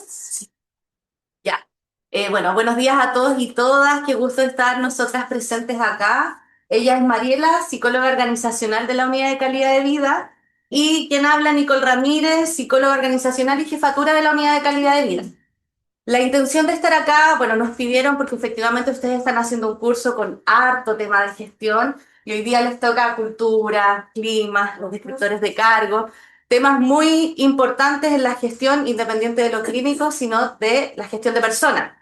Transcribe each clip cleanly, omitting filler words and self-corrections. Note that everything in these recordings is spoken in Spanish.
Sí. Ya. Bueno, buenos días a todos y todas. Qué gusto estar nosotras presentes acá. Ella es Mariela, psicóloga organizacional de la Unidad de Calidad de Vida. Y quien habla, Nicole Ramírez, psicóloga organizacional y jefatura de la Unidad de Calidad de Vida. La intención de estar acá, bueno, nos pidieron porque efectivamente ustedes están haciendo un curso con harto tema de gestión y hoy día les toca cultura, clima, los descriptores de cargo, temas muy importantes en la gestión independiente de lo clínico, sino de la gestión de personas.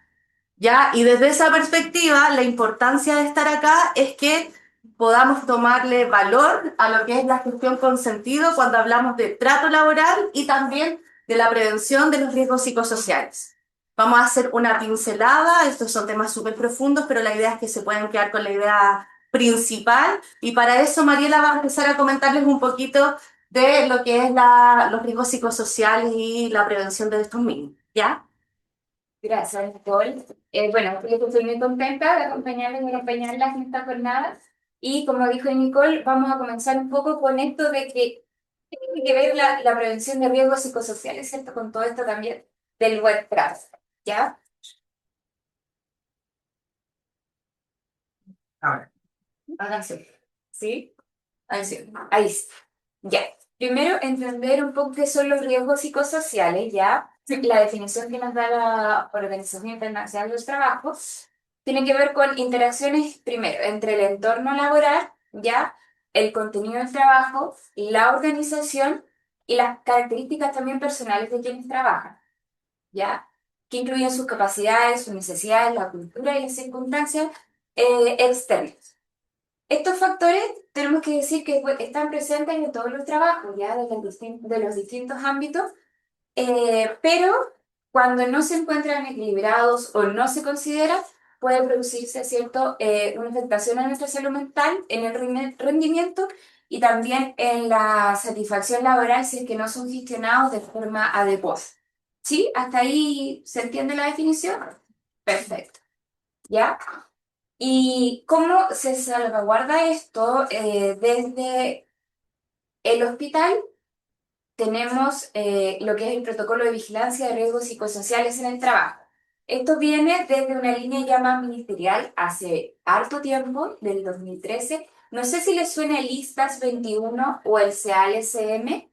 ¿Ya? Y desde esa perspectiva, la importancia de estar acá es que podamos tomarle valor a lo que es la gestión con sentido cuando hablamos de trato laboral y también de la prevención de los riesgos psicosociales. Vamos a hacer una pincelada, estos son temas súper profundos, pero la idea es que se puedan quedar con la idea principal y para eso Mariela va a empezar a comentarles un poquito de lo que es los riesgos psicosociales y la prevención de estos mismos, ¿ya? Gracias, Nicole. Bueno, yo estoy muy contenta de acompañarles y acompañarlas en esta jornada. Y como dijo Nicole, vamos a comenzar un poco con esto de que tiene que ver la prevención de riesgos psicosociales, ¿cierto? Con todo esto también del web trust, ¿ya? Ahora, háganse. ¿Sí? Ahí sí. Ahí sí. Ya. Primero, entender un poco qué son los riesgos psicosociales, ¿ya? La definición que nos da la Organización Internacional del Trabajo tiene que ver con interacciones, primero, entre el entorno laboral, ¿ya? El contenido del trabajo, la organización y las características también personales de quienes trabajan, ¿ya? Que incluyen sus capacidades, sus necesidades, la cultura y las circunstancias externas. Estos factores tenemos que decir que pues, están presentes en todos los trabajos, ¿ya? De los distintos ámbitos, pero cuando no se encuentran equilibrados o no se considera, puede producirse, ¿cierto? Una afectación a nuestra salud mental, en el rendimiento y también en la satisfacción laboral si es que no son gestionados de forma adecuada. ¿Sí? ¿Hasta ahí se entiende la definición? Perfecto. ¿Ya? ¿Y cómo se salvaguarda esto? Desde el hospital tenemos lo que es el protocolo de vigilancia de riesgos psicosociales en el trabajo. Esto viene desde una línea ya más ministerial hace harto tiempo, del 2013. No sé si les suena el ISTAS 21 o el CAL-SM.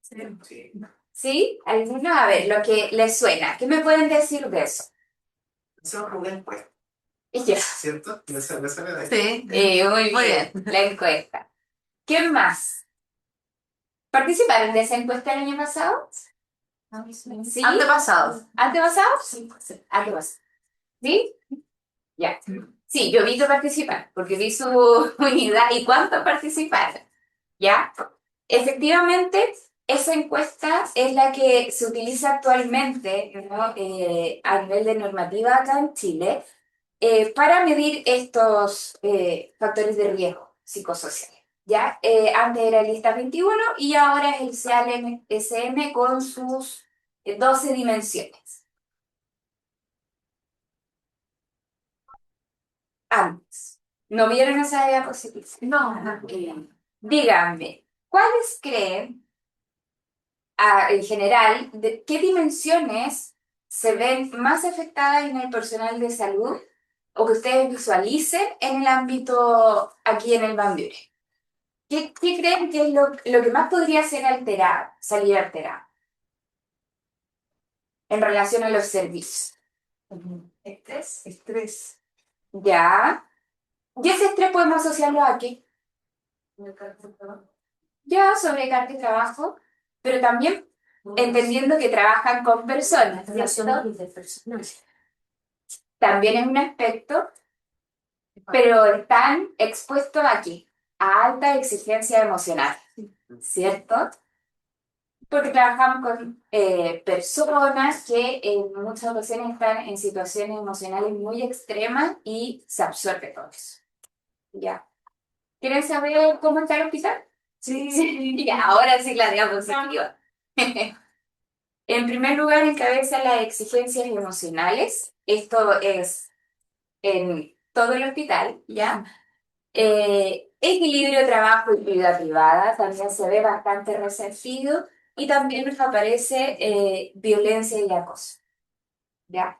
Sí. ¿Sí? ¿Alguno? A ver, lo que les suena. ¿Qué me pueden decir de eso? Eso es una encuesta. Ya. ¿Cierto? Me sale de ahí. Sí. Muy bien, la encuesta. ¿Qué más? ¿Participaron de esa encuesta el año pasado? ¿Sí? Antepasados. ¿Antepasado? Sí. Antepasado. ¿Sí? Ya. Sí, yo vi que participan, porque vi su unidad y cuánto participaron. ¿Ya? Efectivamente, esa encuesta es la que se utiliza actualmente, ¿no? A nivel de normativa acá en Chile para medir estos factores de riesgo psicosocial. ¿Ya? Antes era el lista 21 y ahora es el CALM-SM con sus 12 dimensiones. Antes. ¿No vieron esa diapositiva? No. Díganme, ¿cuáles creen, en general, qué dimensiones se ven más afectadas en el personal de salud o que ustedes visualicen en el ámbito aquí en el Bandiure? ¿Qué creen que es lo que más podría ser alterado, salir alterado en relación a los servicios? Estrés. Estrés. Ya. Y ese estrés podemos asociarlo a qué? Ya, sobrecarga de trabajo, pero también entendiendo que trabajan con personas, ¿cierto? También es un aspecto, pero están expuestos aquí a alta exigencia emocional, ¿cierto? Porque trabajamos con personas que en muchas ocasiones están en situaciones emocionales muy extremas y se absorbe todo eso. ¿Ya? ¿Quieren saber cómo está el hospital? Sí. Y ahora sí la diapositiva. En primer lugar, encabeza las exigencias emocionales. Esto es en todo el hospital, ¿ya? Equilibrio trabajo y vida privada también se ve bastante resentido. y también nos aparece violencia y acoso. ¿Ya?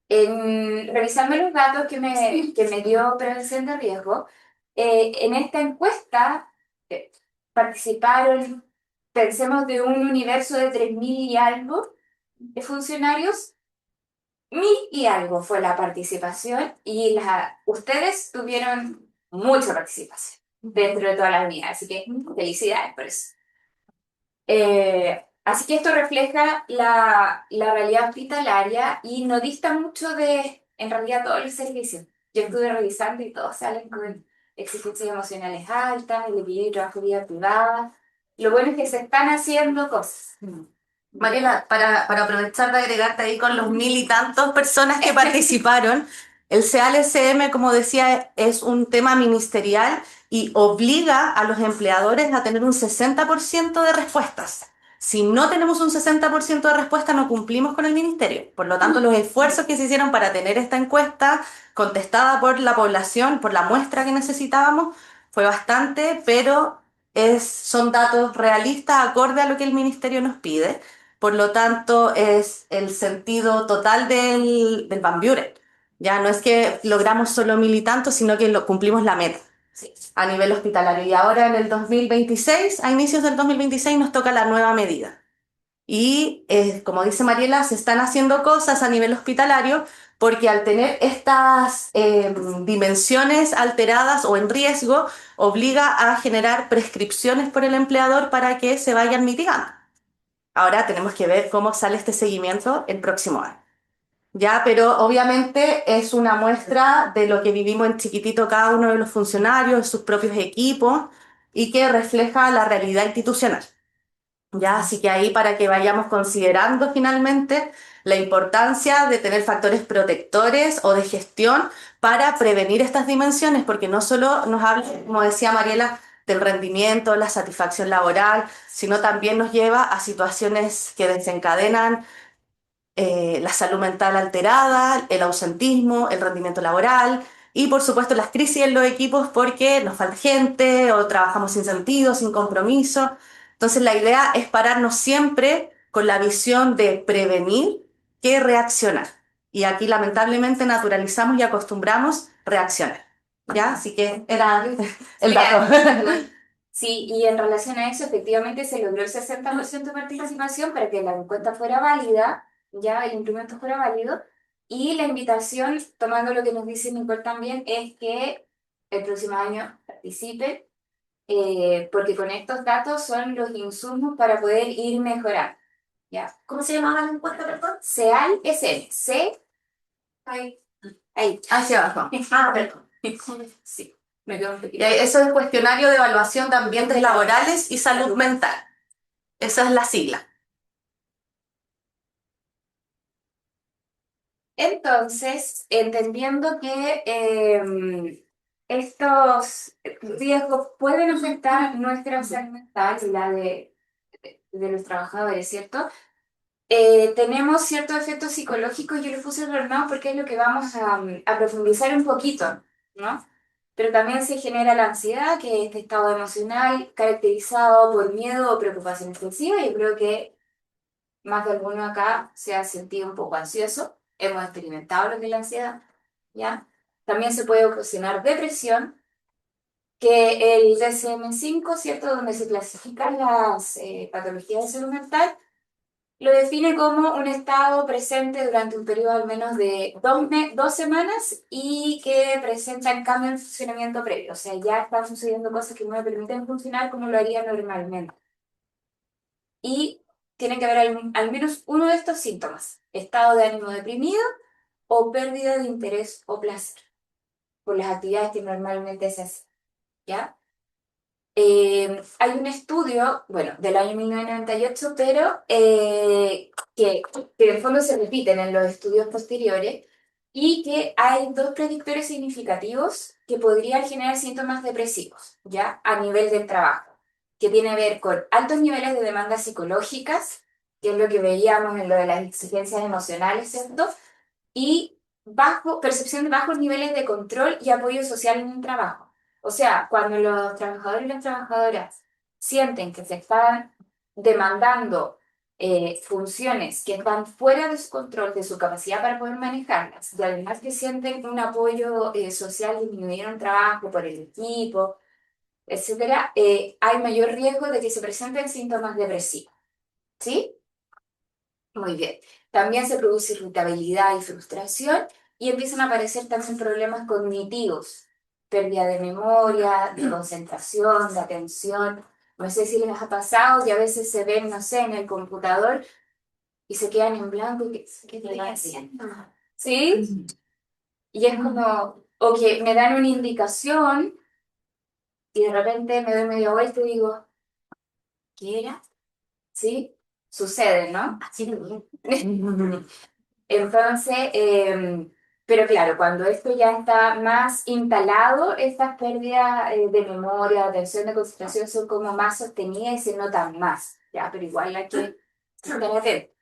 Revisando los datos que me dio Prevención de Riesgo, en esta encuesta eh, participaron, pensemos, de un universo de 3.000 y algo de funcionarios, 1.000 y algo fue la participación y ustedes tuvieron mucha participación dentro de todas las unidades, así que felicidades por eso. Así que esto refleja la realidad hospitalaria y no dista mucho de, en realidad, todos los servicios. Yo estuve revisando y todos salen con exigencias emocionales altas, el equilibrio trabajo-vida privada. Lo bueno es que se están haciendo cosas. Mariela, para aprovechar de agregarte ahí con los mil y tantos personas que participaron, el CALSM, como decía, es un tema ministerial y obliga a los empleadores a tener un 60% de respuestas. Si no tenemos un 60% de respuesta, no cumplimos con el ministerio. Por lo tanto, los esfuerzos que se hicieron para tener esta encuesta contestada por la población, por la muestra que necesitábamos, fue bastante, pero son datos realistas, acorde a lo que el ministerio nos pide. Por lo tanto, es el sentido total del Van Buren. Ya no es que logramos solo mil y tantos, sino que cumplimos la meta, sí, a nivel hospitalario. Y ahora en el 2026, a inicios del 2026, nos toca la nueva medida. Y como dice Mariela, se están haciendo cosas a nivel hospitalario porque al tener estas dimensiones alteradas o en riesgo, obliga a generar prescripciones por el empleador para que se vayan mitigando. Ahora tenemos que ver cómo sale este seguimiento el próximo año. Ya, pero obviamente es una muestra de lo que vivimos en chiquitito cada uno de los funcionarios, sus propios equipos y que refleja la realidad institucional. Ya, así que ahí para que vayamos considerando finalmente la importancia de tener factores protectores o de gestión para prevenir estas dimensiones, porque no solo nos habla, como decía Mariela, del rendimiento, la satisfacción laboral, sino también nos lleva a situaciones que desencadenan la salud mental alterada, el ausentismo, el rendimiento laboral y por supuesto las crisis en los equipos porque nos falta gente o trabajamos sin sentido, sin compromiso. Entonces la idea es pararnos siempre con la visión de prevenir que reaccionar. Y aquí lamentablemente naturalizamos y acostumbramos reaccionar. ¿Ya? Así que era el dato. Sí, y en relación a eso, efectivamente se logró el 60% de participación para que la encuesta fuera válida, ya el instrumento fuera válido, y la invitación, tomando lo que nos dice Nicole también, es que el próximo año participen, porque con estos datos son los insumos para poder ir mejorando, ¿ya? ¿Cómo se llamaba la encuesta, perdón? CEAL SN, C, ahí, ahí. Hacia abajo. Ah, perdón. Sí, me quedo un Y poquito. eso es cuestionario de evaluación de ambientes laborales y salud mental. Esa es la sigla. Entonces, entendiendo que estos riesgos pueden afectar nuestra salud mental y la de los trabajadores, ¿cierto? Tenemos ciertos efectos psicológicos, yo les puse el ordenado porque es lo que vamos a profundizar un poquito, ¿no? Pero también se genera la ansiedad, que es este estado emocional caracterizado por miedo o preocupación excesiva. Yo creo que más de alguno acá se ha sentido un poco ansioso, hemos experimentado lo que es la ansiedad, ¿ya? También se puede ocasionar depresión, que el DSM-5, ¿cierto? Donde se clasifican las patologías de salud mental, lo define como un estado presente durante un periodo al menos de 2 semanas y que presenta cambio en funcionamiento previo. O sea, ya están sucediendo cosas que no me permiten funcionar como lo haría normalmente. Y tiene que haber al menos uno de estos síntomas: estado de ánimo deprimido o pérdida de interés o placer por las actividades que normalmente se hacen, ¿ya? Hay un estudio, bueno, del año 1998, pero que en el fondo se repiten en los estudios posteriores y que hay dos predictores significativos que podrían generar síntomas depresivos, ¿ya? A nivel del trabajo, que tiene que ver con altos niveles de demandas psicológicas, que es lo que veíamos en lo de las exigencias emocionales, ¿cierto? Y percepción de bajos niveles de control y apoyo social en el trabajo. O sea, cuando los trabajadores y las trabajadoras sienten que se están demandando funciones que están fuera de su control, de su capacidad para poder manejarlas, y además que sienten un apoyo social, disminuyeron trabajo por el equipo, etcétera, hay mayor riesgo de que se presenten síntomas depresivos. ¿Sí? Muy bien. También se produce irritabilidad y frustración y empiezan a aparecer también problemas cognitivos, pérdida de memoria, de concentración, de atención. No sé si les ha pasado que a veces se ven, no sé, en el computador y se quedan en blanco y ¿qué estoy haciendo? ¿Sí? Y es como, o que me dan una indicación y de repente me doy media vuelta y digo, ¿qué era? ¿Sí? Sucede, ¿no? Así lo Entonces, pero claro, cuando esto ya está más instalado, estas pérdidas de memoria, de atención, de concentración son como más sostenidas y se notan más, ¿ya? Pero igual hay que estar atentos.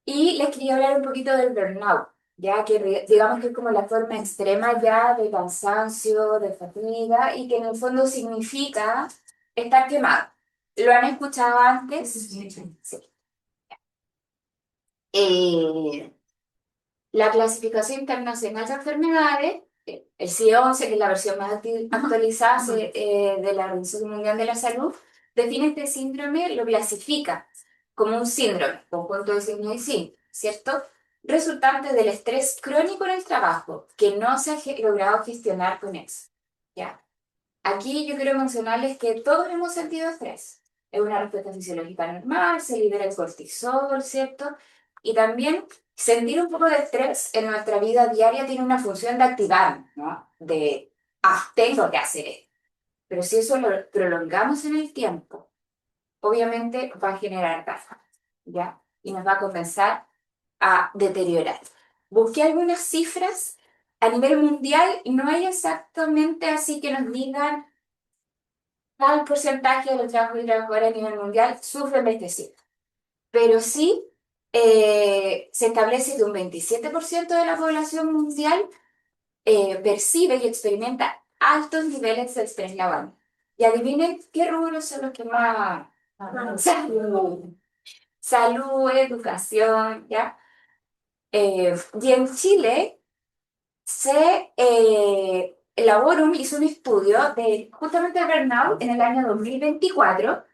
Y les quería hablar un poquito del burnout, ya que digamos que es como la forma extrema ya de cansancio, de fatiga, y que en el fondo significa estar quemado. ¿Lo han escuchado antes? Sí. Eh, La clasificación internacional de enfermedades, el CIE-11, que es la versión más actualizada de la Organización Mundial de la Salud, define este síndrome, lo clasifica como un síndrome, conjunto de signos y síntomas, ¿cierto? Resultante del estrés crónico en el trabajo, que no se ha logrado gestionar con éxito, ¿ya? Aquí yo quiero mencionarles que todos hemos sentido estrés. Es una respuesta fisiológica normal, se libera el cortisol, ¿cierto? Y también sentir un poco de estrés en nuestra vida diaria tiene una función de activar, ¿no? De, tengo que hacer esto. Pero si eso lo prolongamos en el tiempo, obviamente va a generar daño, ¿ya? Y nos va a comenzar a deteriorar. Busqué algunas cifras a nivel mundial y no hay exactamente así que nos digan tal porcentaje de los trabajadores y trabajadoras a nivel mundial sufren de este síndrome. Pero sí se establece que un 27% de la población mundial percibe y experimenta altos niveles de estrés laboral. Y adivinen qué rubros son los que más... Salud. Salud, educación, ¿ya? Y en Chile el Laborum hizo un estudio de justamente el burnout en el año 2024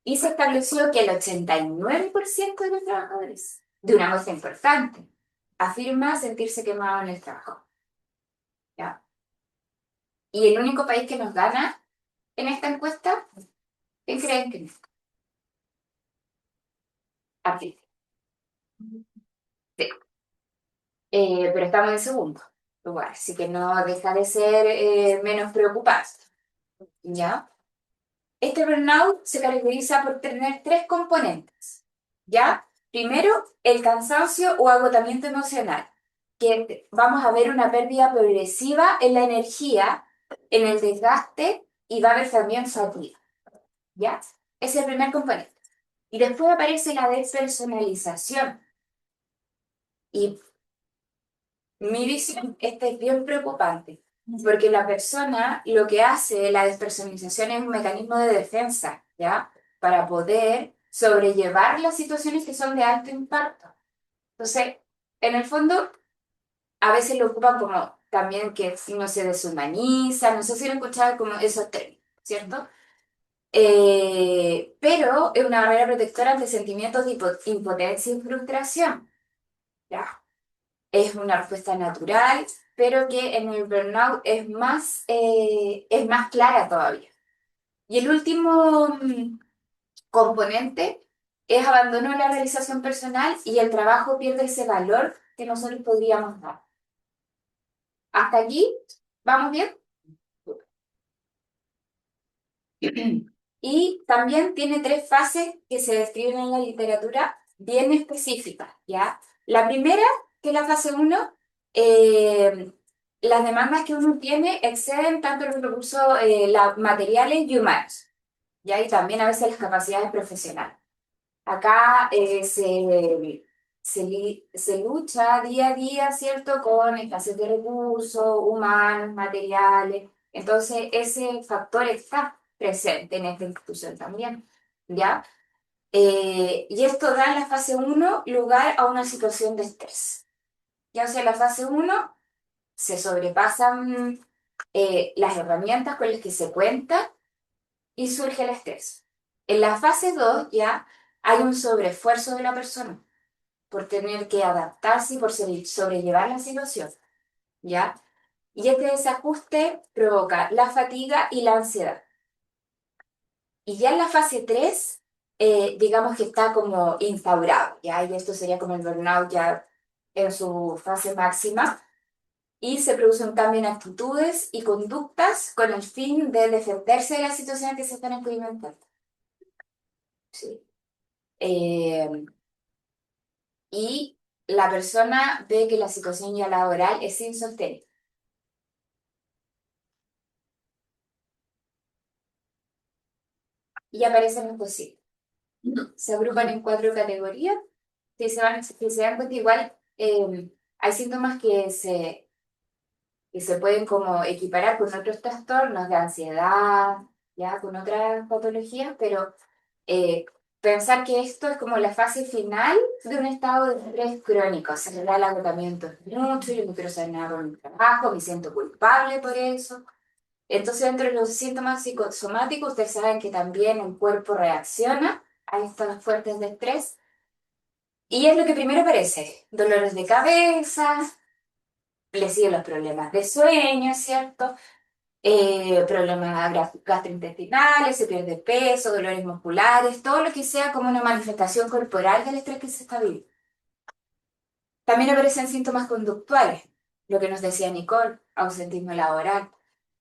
y se estableció que el 89% de los trabajadores, de una muestra importante, afirma sentirse quemado en el trabajo. ¿Ya? Y el único país que nos gana en esta encuesta, ¿quién creen que es? Argentina. Sí. Pero estamos en segundo lugar, así que no deja de ser menos preocupante. ¿Ya? Este burnout se caracteriza por tener tres componentes, ¿ya? Primero, el cansancio o agotamiento emocional, que vamos a ver una pérdida progresiva en la energía, en el desgaste y va a haber también fatiga, ¿ya? Ese es el primer componente. Y después aparece la despersonalización. Y mi visión, esta es bien preocupante, porque la persona lo que hace, la despersonalización es un mecanismo de defensa, ¿ya? Para poder sobrellevar las situaciones que son de alto impacto. Entonces, en el fondo, a veces lo ocupan como también que no se deshumaniza, no sé si lo escuchado como esos términos, ¿cierto? Pero es una barrera protectora ante sentimientos de impotencia y frustración, ¿ya? Es una respuesta natural, pero que en el burnout es más clara todavía. Y el último componente es abandono de la realización personal y el trabajo pierde ese valor que nosotros podríamos dar. ¿Hasta aquí? ¿Vamos bien? Y también tiene tres fases que se describen en la literatura bien específicas, ¿ya? La primera, que es la fase uno, las demandas que uno tiene exceden tanto los recursos materiales y humanos, ¿ya? Y también a veces las capacidades profesionales. Acá se lucha día a día, ¿cierto?, con escasez de recursos humanos, materiales. Entonces, ese factor está. presente en esta institución también, ¿ya? Y esto da en la fase uno lugar a una situación de estrés. Ya, o sea, en la fase uno se sobrepasan las herramientas con las que se cuenta y surge el estrés. En la fase 2 ya hay un sobreesfuerzo de la persona por tener que adaptarse y por sobrellevar la situación, ¿ya? Y este desajuste provoca la fatiga y la ansiedad. Y ya en la fase 3 digamos que está como instaurado, ¿ya? Y esto sería como el burnout ya en su fase máxima. Y se produce un cambio en actitudes y conductas con el fin de defenderse de la situación que se están experimentando. ¿Sí? Eh, y la persona ve que la situación ya laboral es insostenible. Y aparecen los posibles. Se agrupan en cuatro categorías. Si se dan cuenta, igual hay síntomas que se pueden como equiparar con otros trastornos de ansiedad, ya con otras patologías, pero pensar que esto es como la fase final de un estado de estrés crónico. Se me da el agotamiento es mucho, yo no quiero saber nada con mi trabajo, me siento culpable por eso. Entonces, dentro de los síntomas psicosomáticos, ustedes saben que también el cuerpo reacciona a estas fuentes de estrés. Y es lo que primero aparece, dolores de cabeza, le siguen los problemas de sueño, ¿cierto? Problemas gastrointestinales, se pierde peso, dolores musculares, todo lo que sea como una manifestación corporal del estrés que se está viviendo. También aparecen síntomas conductuales, lo que nos decía Nicole, ausentismo laboral.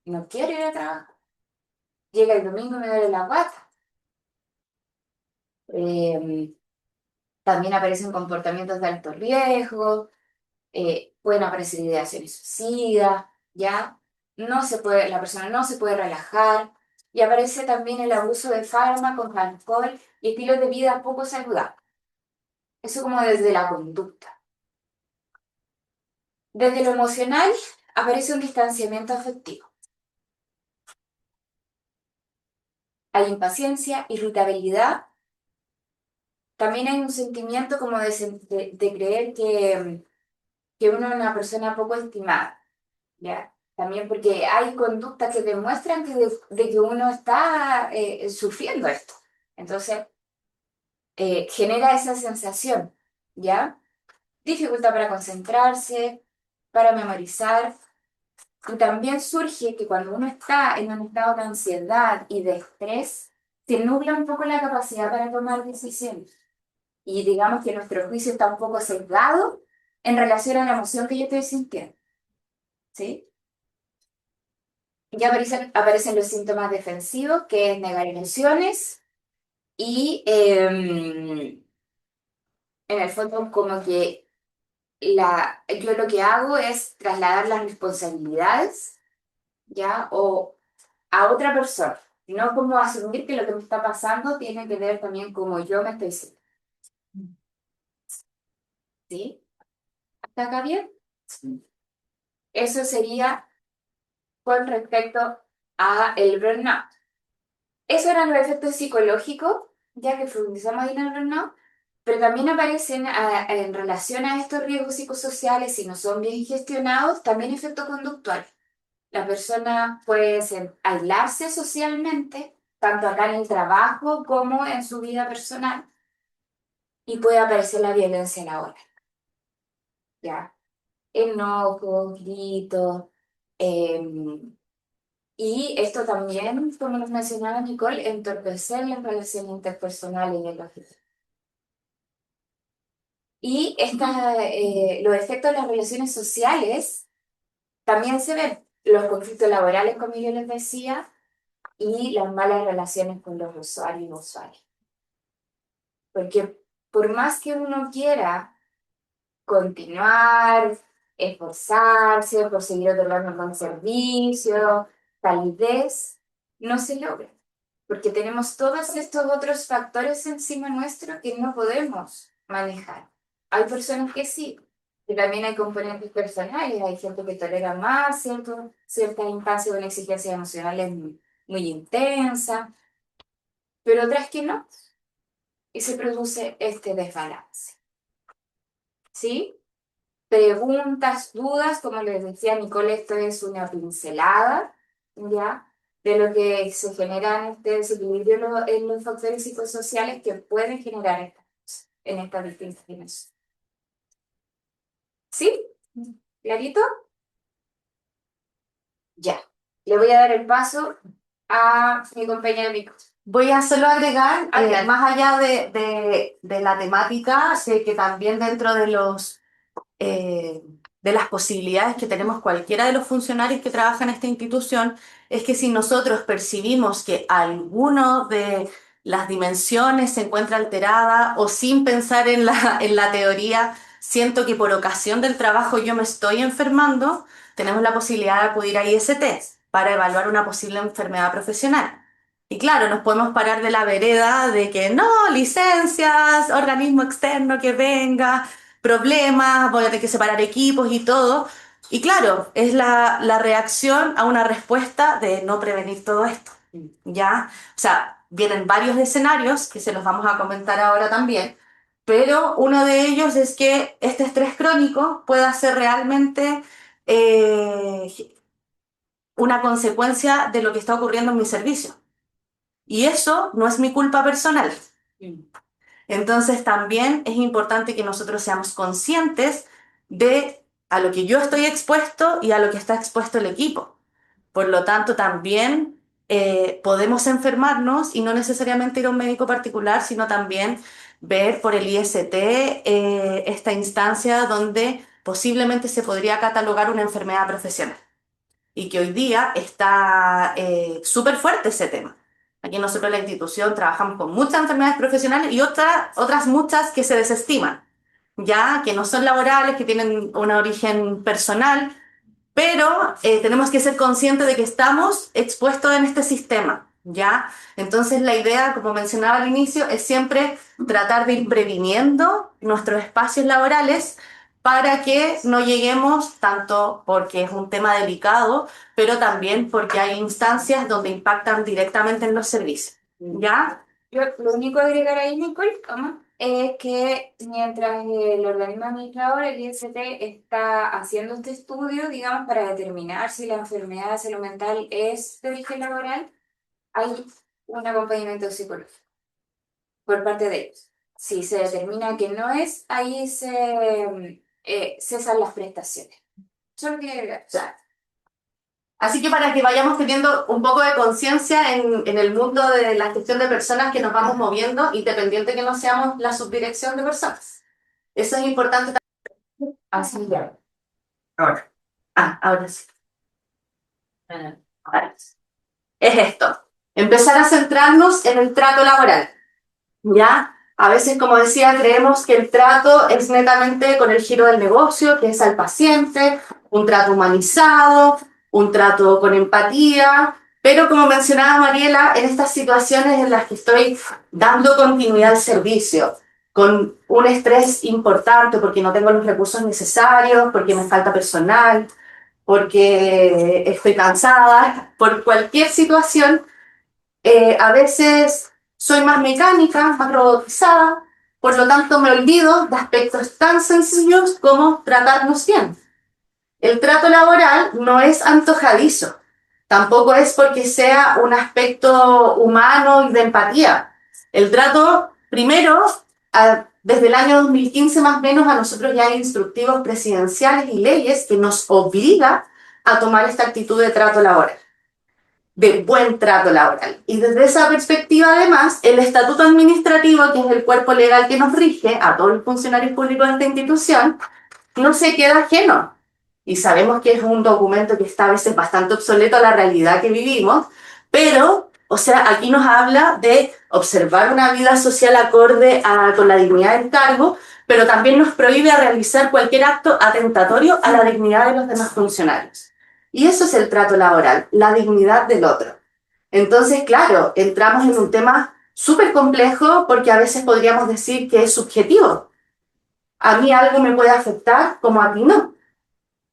No quiero ir a trabajar. Llega el domingo y me duele la guata. Eh, También aparecen comportamientos de alto riesgo, pueden aparecer ideaciones suicidas, ¿ya? No se puede, la persona no se puede relajar y aparece también el abuso de fármacos, alcohol y estilos de vida poco saludables. Eso como desde la conducta. Desde lo emocional aparece un distanciamiento afectivo. Hay impaciencia, irritabilidad. También hay un sentimiento como de creer que uno es una persona poco estimada. ¿Ya? También porque hay conductas que demuestran de que uno está sufriendo esto. Entonces, genera esa sensación, ¿ya? Dificultad para concentrarse, para memorizar. Y también surge que cuando uno está en un estado de ansiedad y de estrés, se nubla un poco la capacidad para tomar decisiones. Y digamos que nuestro juicio está un poco sesgado en relación a la emoción que yo estoy sintiendo, ¿sí? Ya aparecen los síntomas defensivos, que es negar emociones y en el fondo como que yo lo que hago es trasladar las responsabilidades, ¿ya? O a otra persona, no como asumir que lo que me está pasando tiene que ver también como yo me estoy sintiendo, ¿sí? ¿Está acá bien? Sí. Eso sería con respecto a el burnout. Eso eran los efectos psicológicos, ya que profundizamos ahí en el burnout, pero también aparecen en relación a estos riesgos psicosociales, si no son bien gestionados, también efectos conductuales. La persona puede aislarse socialmente, tanto acá en el trabajo como en su vida personal, y puede aparecer la violencia laboral, ¿ya? Enojos, gritos, em, y esto también, como nos mencionaba Nicole, entorpecer las relaciones interpersonales de los hijos. Y los efectos de las relaciones sociales también se ven. Los conflictos laborales, como yo les decía, y las malas relaciones con los usuarios y usuarias. Porque por más que uno quiera continuar, esforzarse por seguir otorgando un buen servicio, calidez, no se logra. Porque tenemos todos estos otros factores encima nuestro que no podemos manejar. Hay personas que sí, y también hay componentes personales, hay gente que tolera más ciertas instancias con exigencias emocionales muy intensa, pero otras que no, y se produce este desbalance. ¿Sí? Preguntas, dudas, como les decía Nicole, esto es una pincelada, ¿ya? De lo que se genera en este desequilibrio en los factores psicosociales que pueden generar estas cosas en estas distintas dimensiones. ¿Sí? ¿Clarito? Ya. Le voy a dar el paso a mi compañero Nico. Voy a solo agregar, Claro. más allá de la temática, sé que también dentro eh, de las posibilidades que tenemos cualquiera de los funcionarios que trabajan en esta institución, es que si nosotros percibimos que alguno de las dimensiones se encuentra alterada o sin pensar en en la teoría, siento que por ocasión del trabajo yo me estoy enfermando, tenemos la posibilidad de acudir a IST para evaluar una posible enfermedad profesional. Y claro, nos podemos parar de la vereda de que no, licencias, organismo externo que venga, problemas, voy a tener que separar equipos y todo. Y claro, es la reacción a una respuesta de no prevenir todo esto, ¿ya? O sea, vienen varios escenarios que se los vamos a comentar ahora también, pero uno de ellos es que este estrés crónico pueda ser realmente eh, una consecuencia de lo que está ocurriendo en mi servicio. Y eso no es mi culpa personal. Entonces también es importante que nosotros seamos conscientes de a lo que yo estoy expuesto y a lo que está expuesto el equipo. Por lo tanto, también podemos enfermarnos y no necesariamente ir a un médico particular, sino también ver por el IST esta instancia donde posiblemente se podría catalogar una enfermedad profesional y que hoy día está súper fuerte ese tema. Aquí nosotros en la institución trabajamos con muchas enfermedades profesionales y otras muchas que se desestiman, ya que no son laborales, que tienen un origen personal, pero tenemos que ser conscientes de que estamos expuestos en este sistema, ¿ya? Entonces la idea, como mencionaba al inicio, es siempre tratar de ir previniendo nuestros espacios laborales para que no lleguemos tanto porque es un tema delicado, pero también porque hay instancias donde impactan directamente en los servicios, ¿ya? Lo único a agregar ahí, Nicole, es que mientras el organismo administrador, el IST, está haciendo este estudio, digamos, para determinar si la enfermedad de salud mental es de origen laboral, hay un acompañamiento psicológico por parte de ellos. Si se determina que no es, ahí se cesan las prestaciones. Solo quiero agregar. Claro. Así que para que vayamos teniendo un poco de conciencia en el mundo de la gestión de personas que nos vamos moviendo, independiente que no seamos la subdirección de personas. Eso es importante también. Así ya. Ahora. Ahora sí. Ahora sí. Es esto. Empezar a centrarnos en el trato laboral. ¿Ya? A veces, como decía, creemos que el trato es netamente con el giro del negocio, que es al paciente, un trato humanizado, un trato con empatía, pero como mencionaba Mariela, en estas situaciones en las que estoy dando continuidad al servicio, con un estrés importante porque no tengo los recursos necesarios, porque me falta personal, porque estoy cansada, por cualquier situación, a veces soy más mecánica, más robotizada, por lo tanto me olvido de aspectos tan sencillos como tratarnos bien. El trato laboral no es antojadizo, tampoco es porque sea un aspecto humano y de empatía. El trato, primero, desde el año 2015 más o menos, a nosotros ya hay instructivos presidenciales y leyes que nos obliga a tomar esta actitud de trato laboral, de buen trato laboral. Y desde esa perspectiva, además, el estatuto administrativo, que es el cuerpo legal que nos rige a todos los funcionarios públicos de esta institución, no se queda ajeno. Y sabemos que es un documento que está a veces bastante obsoleto a la realidad que vivimos, pero, o sea, aquí nos habla de observar una vida social acorde con la dignidad del cargo, pero también nos prohíbe realizar cualquier acto atentatorio a la dignidad de los demás funcionarios. Y eso es el trato laboral, la dignidad del otro. Entonces, claro, entramos en un tema súper complejo porque a veces podríamos decir que es subjetivo. A mí algo me puede afectar como a ti no.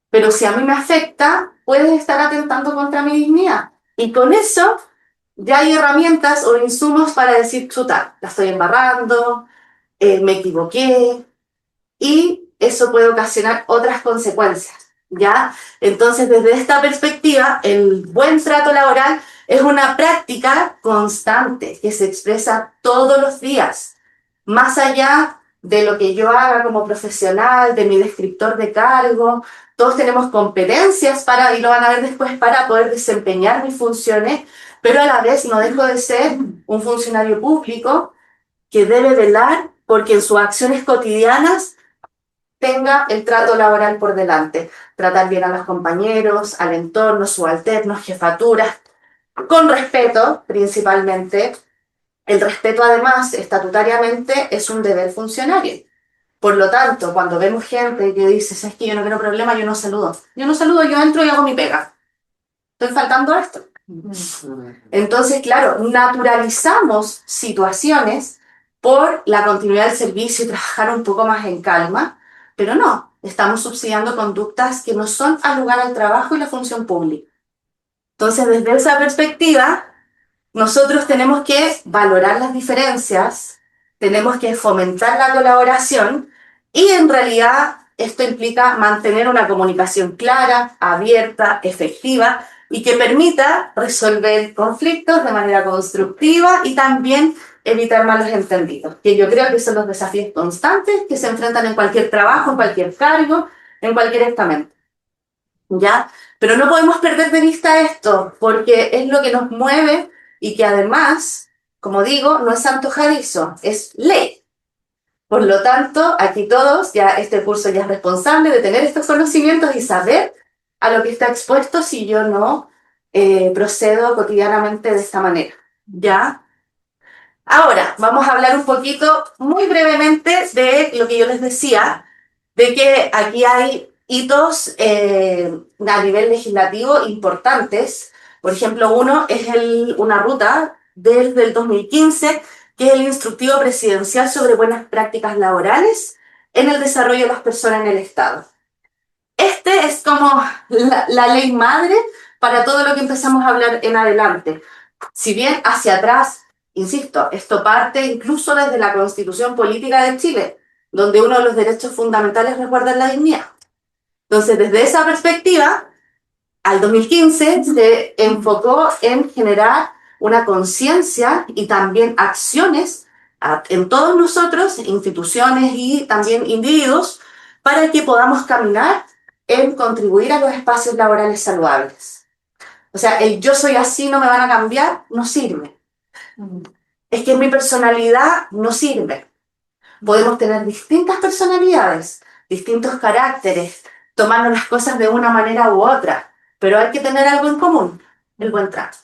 Pero si a mí me afecta, puedes estar atentando contra mi dignidad. Y con eso ya hay herramientas o insumos para decir, chuta, la estoy embarrando, me equivoqué, y eso puede ocasionar otras consecuencias, ¿ya? Entonces, desde esta perspectiva, el buen trato laboral es una práctica constante que se expresa todos los días, más allá de lo que yo haga como profesional, de mi descriptor de cargo. Todos tenemos competencias para, y lo van a ver después, para poder desempeñar mis funciones, pero a la vez no dejo de ser un funcionario público que debe velar porque en sus acciones cotidianas tenga el trato laboral por delante, tratar bien a los compañeros, al entorno, subalternos, jefaturas, con respeto principalmente. El respeto además estatutariamente es un deber funcionario. Por lo tanto, cuando vemos gente que dice, es que yo no quiero problema, yo no saludo. Yo no saludo, yo entro y hago mi pega. Estoy faltando a esto. Entonces, claro, naturalizamos situaciones por la continuidad del servicio y trabajar un poco más en calma, pero no, estamos subsidiando conductas que no son al lugar al trabajo y la función pública. Entonces, desde esa perspectiva, nosotros tenemos que valorar las diferencias, tenemos que fomentar la colaboración y en realidad esto implica mantener una comunicación clara, abierta, efectiva y que permita resolver conflictos de manera constructiva y también evitar malos entendidos, que yo creo que son los desafíos constantes que se enfrentan en cualquier trabajo, en cualquier cargo, en cualquier estamento. ¿Ya? Pero no podemos perder de vista esto, porque es lo que nos mueve y que además, como digo, no es antojadizo, es ley. Por lo tanto, aquí todos, ya este curso ya es responsable de tener estos conocimientos y saber a lo que está expuesto si yo no procedo cotidianamente de esta manera. ¿Ya? Ahora, vamos a hablar un poquito, muy brevemente, de lo que yo les decía, de que aquí hay hitos a nivel legislativo importantes. Por ejemplo, uno es una ruta desde el 2015, que es el instructivo presidencial sobre buenas prácticas laborales en el desarrollo de las personas en el Estado. Este es como la ley madre para todo lo que empezamos a hablar en adelante. Si bien hacia atrás, insisto, esto parte incluso desde la Constitución Política de Chile, donde uno de los derechos fundamentales resguarda la dignidad. Entonces, desde esa perspectiva, al 2015 se enfocó en generar una conciencia y también acciones en todos nosotros, instituciones y también individuos, para que podamos caminar en contribuir a los espacios laborales saludables. O sea, el yo soy así, no me van a cambiar, no sirve. Es que mi personalidad no sirve. Podemos tener distintas personalidades, distintos caracteres, tomarnos las cosas de una manera u otra, pero hay que tener algo en común, el buen trato.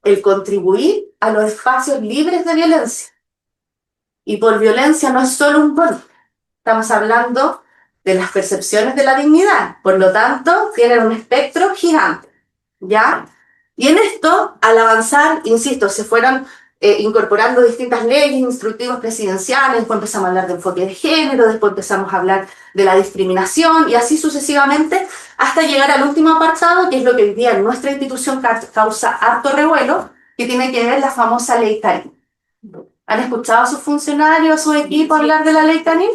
El contribuir a los espacios libres de violencia. Y por violencia no es solo un golpe, estamos hablando de las percepciones de la dignidad, por lo tanto, tienen un espectro gigante, ¿ya? Y en esto, al avanzar, insisto, se fueron incorporando distintas leyes, instructivos presidenciales, después empezamos a hablar de enfoque de género, después empezamos a hablar de la discriminación y así sucesivamente hasta llegar al último apartado, que es lo que hoy día en nuestra institución causa harto revuelo, que tiene que ver la famosa ley Carín. ¿Han escuchado a sus funcionarios, a su equipo hablar de la ley Carín?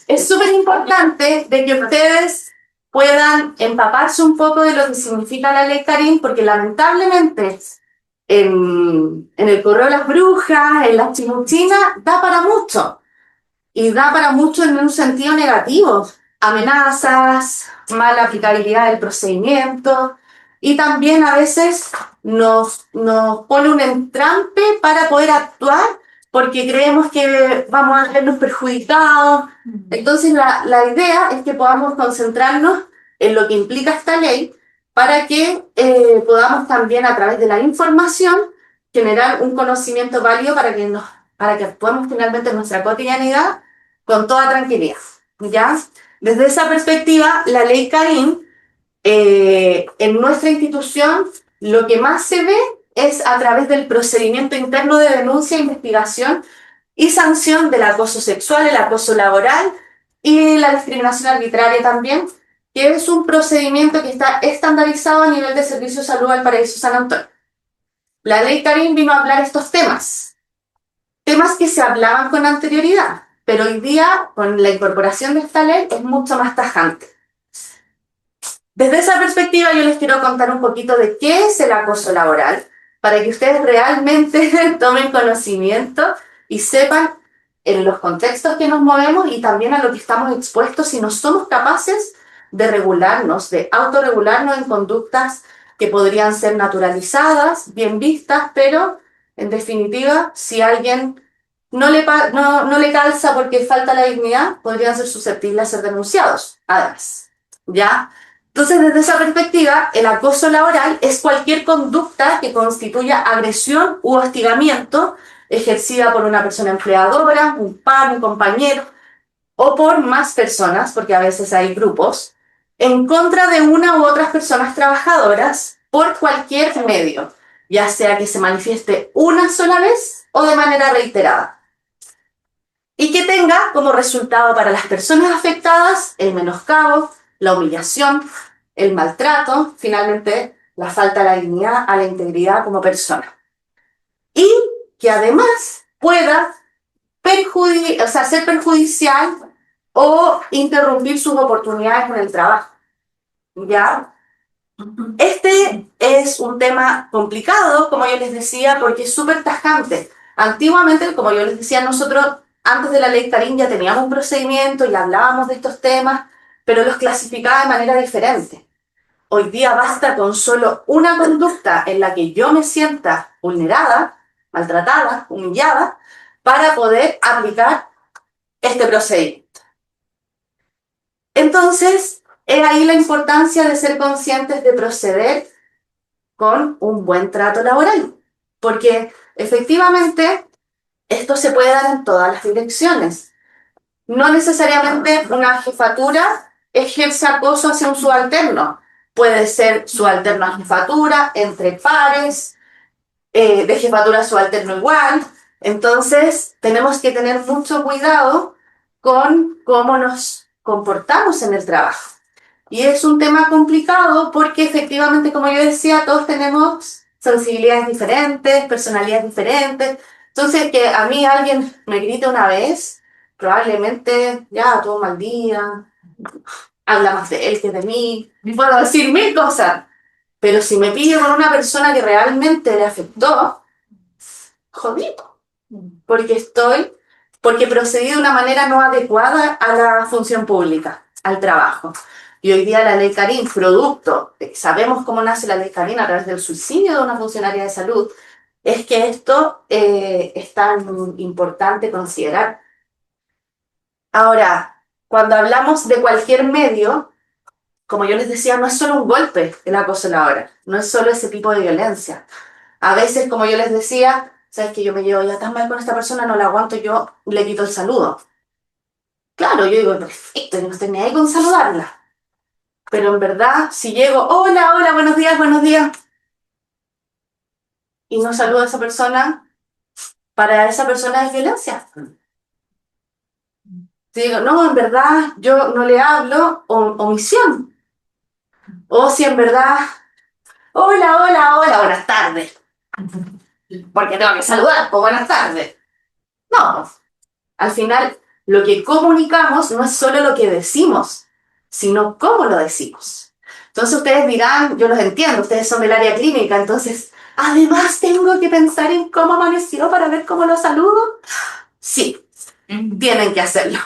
Es súper importante de que ustedes puedan empaparse un poco de lo que significa la ley Carín, porque lamentablemente en el correo de las brujas, en las chimuchinas, da para mucho. Y da para mucho en un sentido negativo. Amenazas, mala aplicabilidad del procedimiento y también a veces nos pone un entrampe para poder actuar porque creemos que vamos a vernos perjudicados. Entonces la idea es que podamos concentrarnos en lo que implica esta ley para que podamos también a través de la información generar un conocimiento válido para que actuemos finalmente en nuestra cotidianidad con toda tranquilidad, ¿ya? Desde esa perspectiva, la ley Carín, en nuestra institución, lo que más se ve es a través del procedimiento interno de denuncia, investigación y sanción del acoso sexual, el acoso laboral y la discriminación arbitraria también, que es un procedimiento que está estandarizado a nivel de Servicio de Salud Valparaíso San Antonio. La ley Karim vino a hablar estos temas que se hablaban con anterioridad, pero hoy día, con la incorporación de esta ley, es mucho más tajante. Desde esa perspectiva, yo les quiero contar un poquito de qué es el acoso laboral, para que ustedes realmente tomen conocimiento y sepan en los contextos que nos movemos y también a lo que estamos expuestos si no somos capaces de regularnos, de autorregularnos en conductas que podrían ser naturalizadas, bien vistas, pero en definitiva, si a alguien no le calza porque falta la dignidad, podrían ser susceptibles a ser denunciados, además. ¿Ya? Entonces, desde esa perspectiva, el acoso laboral es cualquier conducta que constituya agresión u hostigamiento ejercida por una persona empleadora, un par, un compañero, o por más personas, porque a veces hay grupos, en contra de una u otras personas trabajadoras por cualquier medio, ya sea que se manifieste una sola vez o de manera reiterada, y que tenga como resultado para las personas afectadas el menoscabo, la humillación, el maltrato, finalmente la falta de la dignidad, a la integridad como persona. Y que además pueda ser perjudicial o interrumpir sus oportunidades en el trabajo. ¿Ya? Este es un tema complicado, como yo les decía, porque es súper tajante. Antiguamente, como yo les decía, nosotros antes de la ley Karim ya teníamos un procedimiento y hablábamos de estos temas, pero los clasificaba de manera diferente. Hoy día basta con solo una conducta en la que yo me sienta vulnerada, maltratada, humillada, para poder aplicar este procedimiento. Entonces, es ahí la importancia de ser conscientes de proceder con un buen trato laboral, porque efectivamente esto se puede dar en todas las direcciones. No necesariamente una jefatura ejerce acoso hacia un subalterno. Puede ser subalterno a jefatura, entre pares, de jefatura a subalterno igual. Entonces, tenemos que tener mucho cuidado con cómo nos comportamos en el trabajo. Y es un tema complicado porque efectivamente, como yo decía, todos tenemos sensibilidades diferentes, personalidades diferentes. Entonces, que a mí alguien me grite una vez, probablemente ya todo mal día, habla más de él que de mí, puedo decir mil cosas. Pero si me pillo con una persona que realmente le afectó, jodido, porque procedí de una manera no adecuada a la función pública, al trabajo. Y hoy día la ley Karim, producto, sabemos cómo nace la ley Karim a través del suicidio de una funcionaria de salud, es que esto es tan importante considerar. Ahora, cuando hablamos de cualquier medio, como yo les decía, no es solo un golpe el acoso laboral, no es solo ese tipo de violencia. A veces, como yo les decía, sabes que yo me llevo ya tan mal con esta persona, no la aguanto, yo le quito el saludo. Claro, yo digo, perfecto, yo no estoy ni ahí con saludarla. Pero en verdad, si llego, hola, hola, buenos días, y no saludo a esa persona, para esa persona es violencia. Si digo, no, en verdad, yo no le hablo, omisión. O si en verdad, hola, hola, hola, buenas tardes. Porque tengo que saludar, pues buenas tardes. No, al final, lo que comunicamos no es solo lo que decimos, sino cómo lo decimos. Entonces ustedes dirán, yo los entiendo, ustedes son del área clínica, entonces, además tengo que pensar en cómo amaneció para ver cómo lo saludo. Sí, tienen que hacerlo,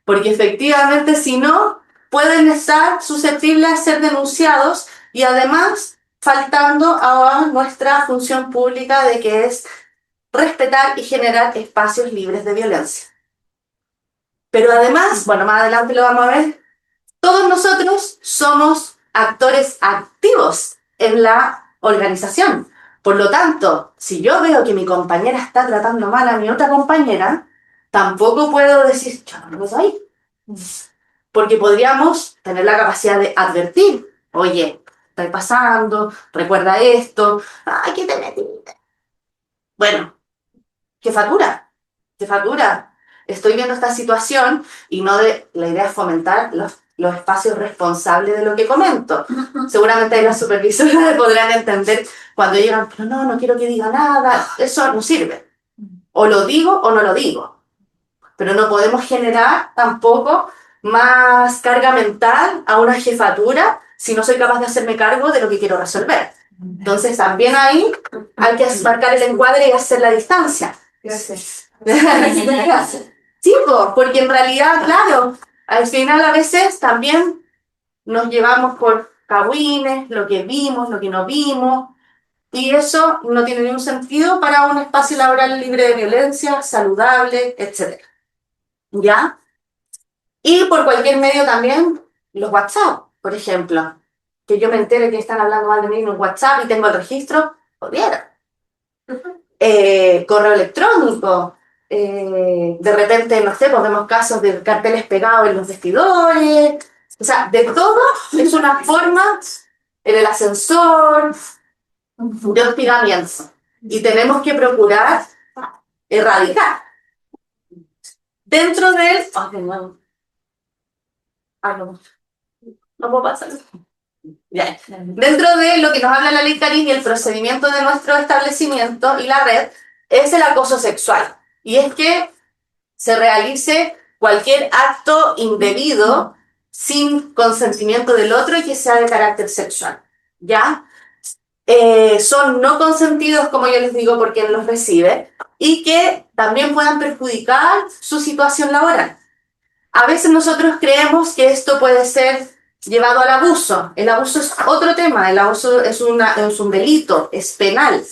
porque efectivamente si no, pueden estar susceptibles a ser denunciados y además faltando a nuestra función pública de que es respetar y generar espacios libres de violencia. Pero además, bueno, más adelante lo vamos a ver, todos nosotros somos actores activos en la organización. Por lo tanto, si yo veo que mi compañera está tratando mal a mi otra compañera, tampoco puedo decir, yo no lo soy. Porque podríamos tener la capacidad de advertir, oye, está pasando, recuerda esto, ay, ¿qué te metiste? Bueno, jefatura, estoy viendo esta situación y no de la idea es fomentar los espacios responsables de lo que comento. Seguramente ahí las supervisoras podrán entender cuando llegan, pero no, no quiero que diga nada, eso no sirve. O lo digo o no lo digo. Pero no podemos generar tampoco más carga mental a una jefatura si no soy capaz de hacerme cargo de lo que quiero resolver. Entonces también ahí hay que marcar el encuadre y hacer la distancia. Gracias. Sí, porque en realidad, claro, al final a veces también nos llevamos por cagüines, lo que vimos, lo que no vimos, y eso no tiene ningún sentido para un espacio laboral libre de violencia, saludable, etc. ¿Ya? Y por cualquier medio también, los WhatsApp, por ejemplo, que yo me entere que están hablando mal de mí en un WhatsApp y tengo el registro, pudiera. Correo electrónico, de repente, no sé, pues vemos casos de carteles pegados en los vestidores, o sea, de todo es una forma en el ascensor de hostigamiento. Y tenemos que procurar erradicar. Dentro del... Ay, de nuevo. Ay, no, no puedo pasar. Ya. Dentro de lo que nos habla la ley Carín y el procedimiento de nuestro establecimiento y la red es el acoso sexual. Y es que se realice cualquier acto indebido sin consentimiento del otro y que sea de carácter sexual. ¿Ya? Son no consentidos, como yo les digo, por quien los recibe, y que también puedan perjudicar su situación laboral. A veces nosotros creemos que esto puede ser llevado al abuso. El abuso es otro tema, el abuso es un delito, es penal.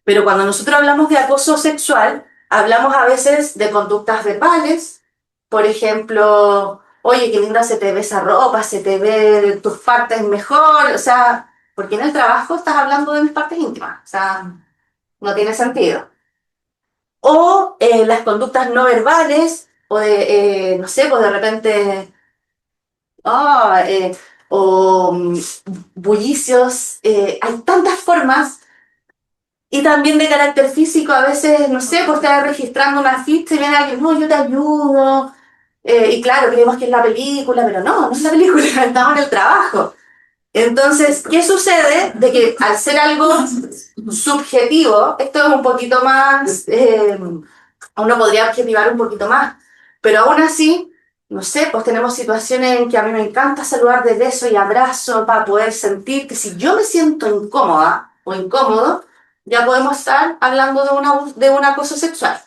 Pero cuando nosotros hablamos de acoso sexual, hablamos a veces de conductas verbales, por ejemplo, oye, qué linda se te ve esa ropa, se te ve tus partes mejor, o sea, porque en el trabajo estás hablando de mis partes íntimas, o sea, no tiene sentido. O las conductas no verbales, o de, no sé, pues de repente, ah, o bullicios, hay tantas formas, y también de carácter físico, a veces, no sé, pues estar registrando una ficha y viene alguien, no, yo te ayudo, y claro, creemos que es la película, pero no, no es la película, estamos en el trabajo. Entonces, ¿qué sucede? De que al ser algo subjetivo, esto es un poquito más, uno podría objetivar un poquito más, pero aún así, no sé, pues tenemos situaciones en que a mí me encanta saludar de beso y abrazo para poder sentir que si yo me siento incómoda o incómodo, ya podemos estar hablando de un acoso sexual.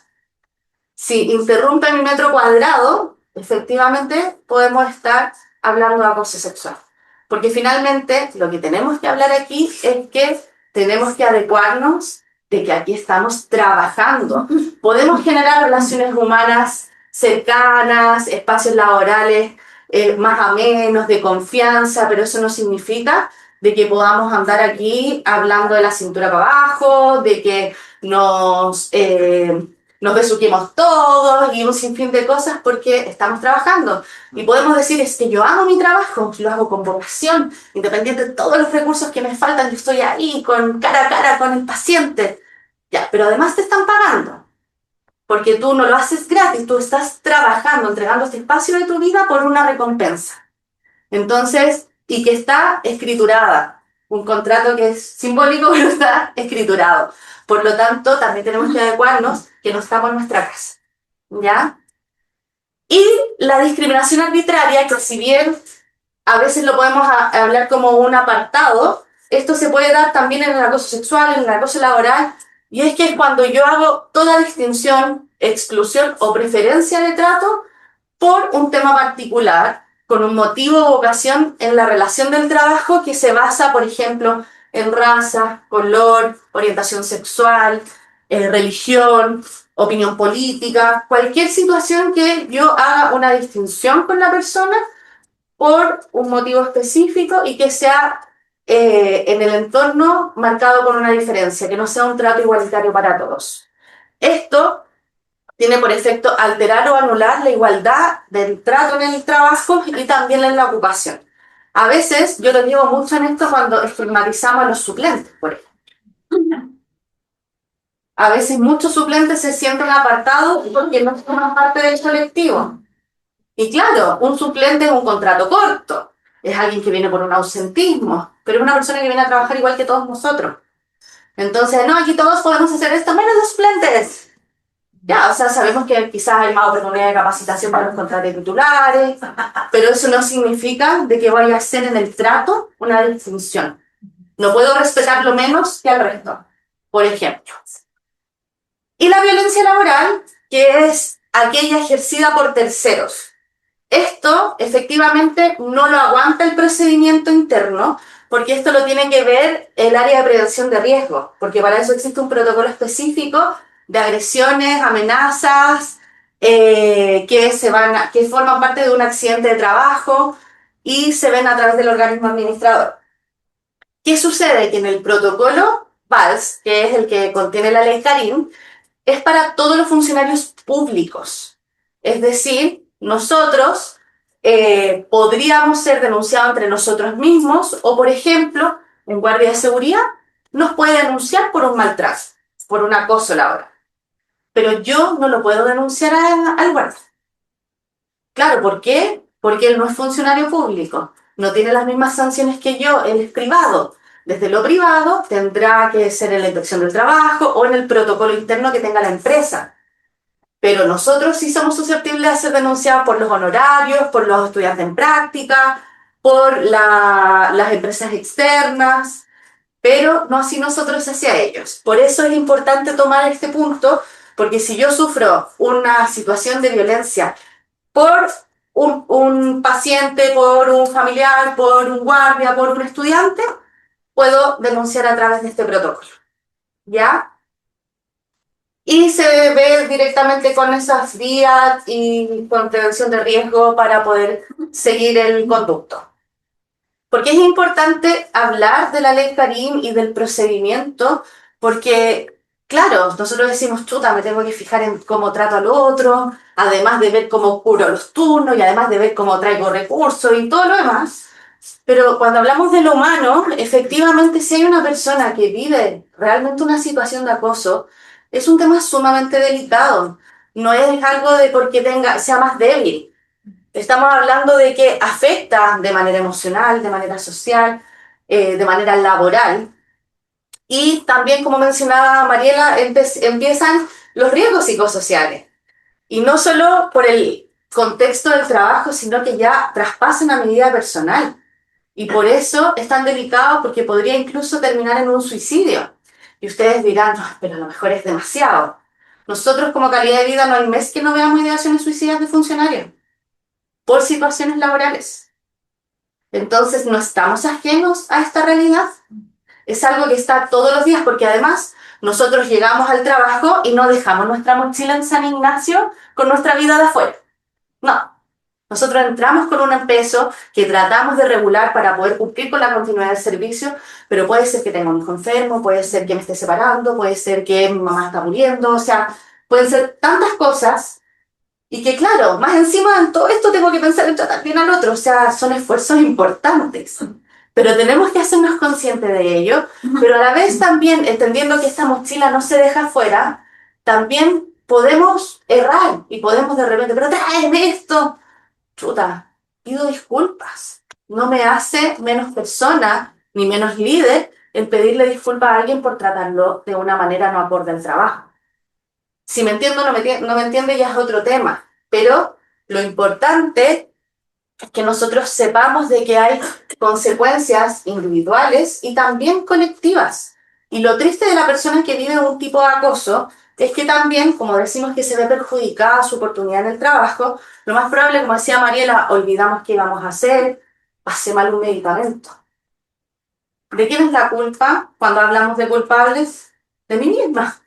Si interrumpe mi metro cuadrado, efectivamente podemos estar hablando de acoso sexual. Porque finalmente lo que tenemos que hablar aquí es que tenemos que adecuarnos de que aquí estamos trabajando. Podemos generar relaciones humanas cercanas, espacios laborales más amenos, de confianza, pero eso no significa de que podamos andar aquí hablando de la cintura para abajo, de que nos besuquemos todos y un sinfín de cosas porque estamos trabajando. Y podemos decir, es que yo amo mi trabajo, lo hago con vocación, independiente de todos los recursos que me faltan, yo estoy ahí con cara a cara con el paciente. Ya, pero además te están pagando, porque tú no lo haces gratis, tú estás trabajando, entregando este espacio de tu vida por una recompensa. Entonces, y que está escriturada, un contrato que es simbólico, pero está escriturado. Por lo tanto, también tenemos que adecuarnos que no estamos en nuestra casa, ¿ya? Y la discriminación arbitraria, que si bien a veces lo podemos hablar como un apartado, esto se puede dar también en el acoso sexual, en el acoso laboral, y es que es cuando yo hago toda distinción, exclusión o preferencia de trato por un tema particular, con un motivo o vocación en la relación del trabajo que se basa, por ejemplo, en raza, color, orientación sexual, religión, opinión política, cualquier situación que yo haga una distinción con la persona por un motivo específico y que sea en el entorno marcado por una diferencia, que no sea un trato igualitario para todos. Esto tiene por efecto alterar o anular la igualdad del trato en el trabajo y también en la ocupación. A veces, yo lo digo mucho en esto cuando estigmatizamos a los suplentes, por ejemplo. A veces muchos suplentes se sienten apartados porque no forman parte del colectivo. Y claro, un suplente es un contrato corto, es alguien que viene por un ausentismo, pero es una persona que viene a trabajar igual que todos nosotros. Entonces, no, aquí todos podemos hacer esto, menos los suplentes. Ya, o sea, sabemos que quizás hay más oportunidad de capacitación para los contratos titulares, pero eso no significa de que vaya a ser en el trato una distinción. No puedo respetarlo menos que al resto, por ejemplo. Y la violencia laboral, que es aquella ejercida por terceros. Esto efectivamente no lo aguanta el procedimiento interno, porque esto lo tiene que ver el área de prevención de riesgo, porque para eso existe un protocolo específico de agresiones, amenazas, que forman parte de un accidente de trabajo y se ven a través del organismo administrador. ¿Qué sucede? Que en el protocolo VALS, que es el que contiene la ley Karim, es para todos los funcionarios públicos. Es decir, nosotros podríamos ser denunciados entre nosotros mismos o, por ejemplo, un guardia de seguridad nos puede denunciar por un maltrato, por un acoso laboral. Pero yo no lo puedo denunciar al guardia. Claro, ¿por qué? Porque él no es funcionario público, no tiene las mismas sanciones que yo, él es privado. Desde lo privado tendrá que ser en la inspección del trabajo o en el protocolo interno que tenga la empresa. Pero nosotros sí somos susceptibles de ser denunciados por los honorarios, por los estudiantes en práctica, por las empresas externas, pero no así nosotros hacia ellos. Por eso es importante tomar este punto, porque si yo sufro una situación de violencia por un paciente, por un familiar, por un guardia, por un estudiante, puedo denunciar a través de este protocolo. ¿Ya? Y se ve directamente con esas vías y con prevención de riesgo para poder seguir el conducto. Porque es importante hablar de la ley Karim y del procedimiento, porque, claro, nosotros decimos, chuta, me tengo que fijar en cómo trato al otro, además de ver cómo cubro los turnos y además de ver cómo traigo recursos y todo lo demás. Pero cuando hablamos de lo humano, efectivamente, si hay una persona que vive realmente una situación de acoso, es un tema sumamente delicado. No es algo de porque sea más débil. Estamos hablando de que afecta de manera emocional, de manera social, de manera laboral. Y también, como mencionaba Mariela, empiezan los riesgos psicosociales. Y no solo por el contexto del trabajo, sino que ya traspasan a mi vida personal. Y por eso es tan delicado porque podría incluso terminar en un suicidio. Y ustedes dirán, "No, pero a lo mejor es demasiado". Nosotros como calidad de vida no hay mes que no veamos ideaciones suicidas de funcionarios por situaciones laborales. Entonces no estamos ajenos a esta realidad. Es algo que está todos los días porque además nosotros llegamos al trabajo y no dejamos nuestra mochila en San Ignacio con nuestra vida de afuera. No, nosotros entramos con un peso que tratamos de regular para poder cumplir con la continuidad del servicio, pero puede ser que tenga un hijo enfermo, puede ser que me esté separando, puede ser que mi mamá está muriendo, o sea, pueden ser tantas cosas y que claro, más encima en todo esto tengo que pensar en tratar bien al otro, o sea, son esfuerzos importantes. Pero tenemos que hacernos conscientes de ello, pero a la vez también entendiendo que esta mochila no se deja afuera, también podemos errar y podemos de repente, pero tráeme esto, chuta, pido disculpas. No me hace menos persona ni menos líder el pedirle disculpas a alguien por tratarlo de una manera no acorde al trabajo. Si me entiendo o no me entiende ya es otro tema, pero lo importante es que nosotros sepamos de que hay consecuencias individuales y también colectivas. Y lo triste de la persona que vive un tipo de acoso es que también, como decimos que se ve perjudicada su oportunidad en el trabajo, lo más probable, como decía Mariela, olvidamos qué íbamos a hacer, pasé mal un medicamento. ¿De quién es la culpa cuando hablamos de culpables? De mí misma.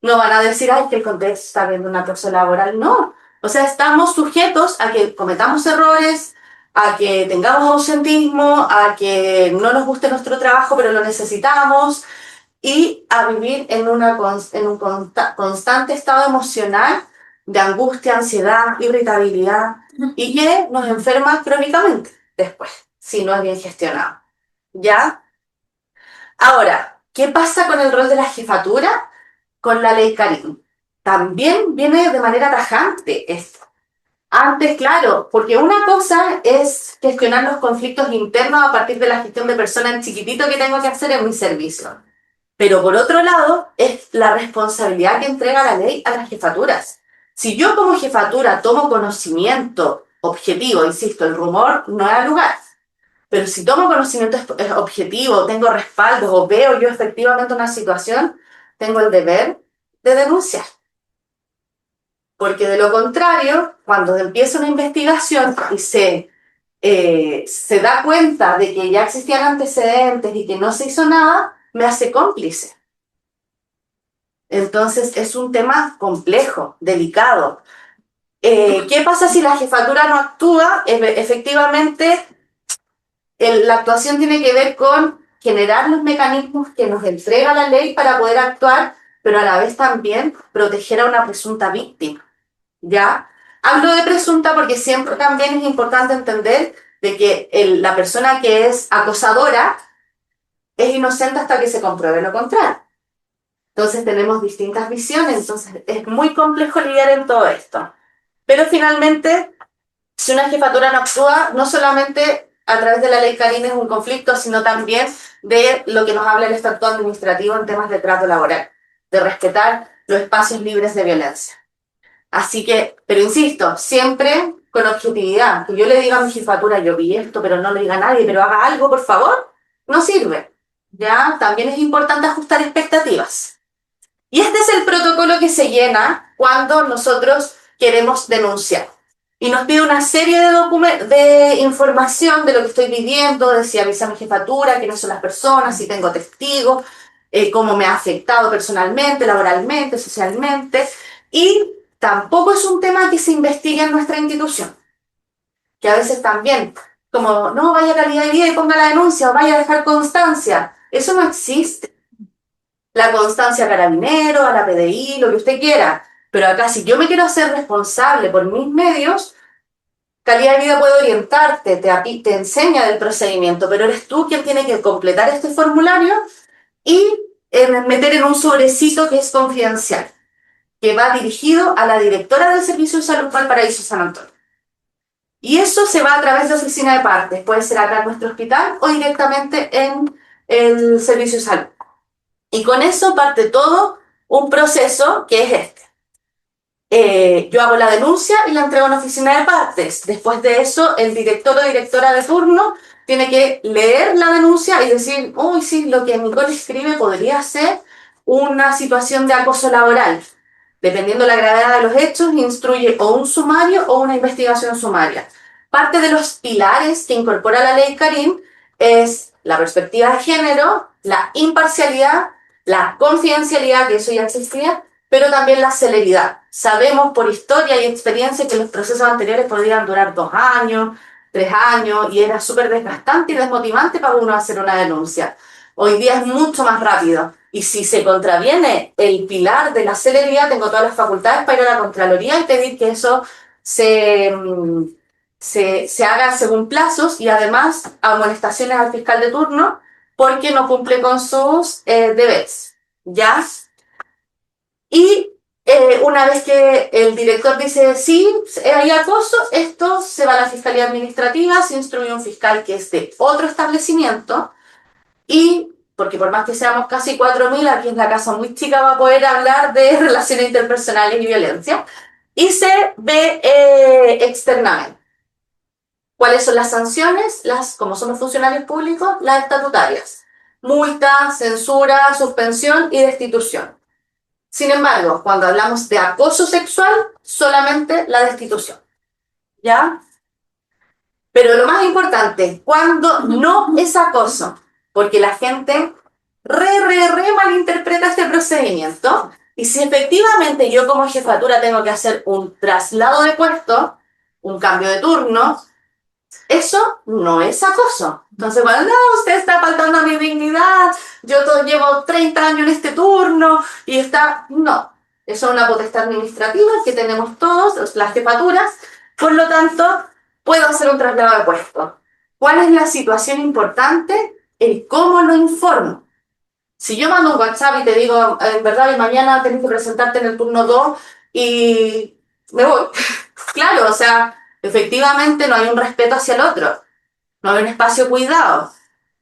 No van a decir, ay, que el contexto está viendo una acoso laboral. No. O sea, estamos sujetos a que cometamos errores, a que tengamos ausentismo, a que no nos guste nuestro trabajo, pero lo necesitamos, y a vivir en un constante estado emocional de angustia, ansiedad, irritabilidad, y que nos enferma crónicamente después, si no es bien gestionado. ¿Ya? Ahora, ¿qué pasa con el rol de la jefatura? Con la ley Karim. También viene de manera tajante esto. Antes, claro, porque una cosa es gestionar los conflictos internos a partir de la gestión de personas en chiquitito que tengo que hacer en mi servicio. Pero por otro lado, es la responsabilidad que entrega la ley a las jefaturas. Si yo como jefatura tomo conocimiento objetivo, insisto, el rumor no da lugar, pero si tomo conocimiento objetivo, tengo respaldos o veo yo efectivamente una situación, tengo el deber de denunciar. Porque de lo contrario, cuando empieza una investigación y se da cuenta de que ya existían antecedentes y que no se hizo nada, me hace cómplice. Entonces es un tema complejo, delicado. ¿Qué pasa si la jefatura no actúa? Efectivamente, la actuación tiene que ver con generar los mecanismos que nos entrega la ley para poder actuar, pero a la vez también proteger a una presunta víctima. ¿Ya? Hablo de presunta porque siempre también es importante entender de que la persona que es acosadora es inocente hasta que se compruebe lo contrario. Entonces tenemos distintas visiones, entonces es muy complejo lidiar en todo esto. Pero finalmente, si una jefatura no actúa, no solamente a través de la ley Carín es un conflicto, sino también de lo que nos habla el Estatuto Administrativo en temas de trato laboral, de respetar los espacios libres de violencia. Así que, pero insisto, siempre con objetividad. Que yo le diga a mi jefatura, yo vi esto, pero no le diga a nadie, pero haga algo, por favor, no sirve. ¿Ya? También es importante ajustar expectativas. Y este es el protocolo que se llena cuando nosotros queremos denunciar. Y nos pide una serie de información de lo que estoy viviendo, de si avisa a mi jefatura, quiénes son las personas, si tengo testigos, cómo me ha afectado personalmente, laboralmente, socialmente. Y tampoco es un tema que se investigue en nuestra institución, que a veces también, como no vaya a calidad de vida y ponga la denuncia o vaya a dejar constancia, eso no existe. La constancia a carabinero, a la PDI, lo que usted quiera. Pero acá, si yo me quiero hacer responsable por mis medios, calidad de vida puede orientarte, te enseña del procedimiento, pero eres tú quien tiene que completar este formulario y meter en un sobrecito que es confidencial, que va dirigido a la directora del Servicio de Salud Valparaíso San Antonio. Y eso se va a través de oficina de partes, puede ser acá en nuestro hospital o directamente en el Servicio de Salud. Y con eso parte todo un proceso que es este. Yo hago la denuncia y la entrego en oficina de partes. Después de eso, el director o directora de turno tiene que leer la denuncia y decir, uy, sí, lo que Nicole escribe podría ser una situación de acoso laboral. Dependiendo de la gravedad de los hechos, instruye o un sumario o una investigación sumaria. Parte de los pilares que incorpora la ley Carín es la perspectiva de género, la imparcialidad, la confidencialidad, que eso ya existía, pero también la celeridad. Sabemos por historia y experiencia que los procesos anteriores podían durar 2 años, 3 años, y era súper desgastante y desmotivante para uno hacer una denuncia. Hoy día es mucho más rápido. Y si se contraviene el pilar de la celeridad, tengo todas las facultades para ir a la Contraloría y pedir que eso se, se haga según plazos y además amonestaciones al fiscal de turno porque no cumple con sus deberes. ¿Ya? Y una vez que el director dice sí, hay acoso, esto se va a la Fiscalía Administrativa, se instruye un fiscal que es de otro establecimiento y, porque por más que seamos casi 4.000, aquí en la casa muy chica va a poder hablar de relaciones interpersonales y violencia, y se ve externamente. ¿Cuáles son las sanciones? Como somos funcionarios públicos, las estatutarias. Multa, censura, suspensión y destitución. Sin embargo, cuando hablamos de acoso sexual, solamente la destitución. ¿Ya? Pero lo más importante, cuando no es acoso, porque la gente re malinterpreta este procedimiento, y si efectivamente yo como jefatura tengo que hacer un traslado de puesto, un cambio de turno, eso no es acoso. Entonces, bueno, no, usted está faltando a mi dignidad, llevo 30 años en este turno y está... No, eso es una potestad administrativa que tenemos todos, las jefaturas, por lo tanto, puedo hacer un traslado de puesto. ¿Cuál es la situación importante? El cómo lo informo. Si yo mando un WhatsApp y te digo, en verdad, y mañana tenés que presentarte en el turno 2 y me voy. claro, o sea, efectivamente no hay un respeto hacia el otro, no hay un espacio cuidado.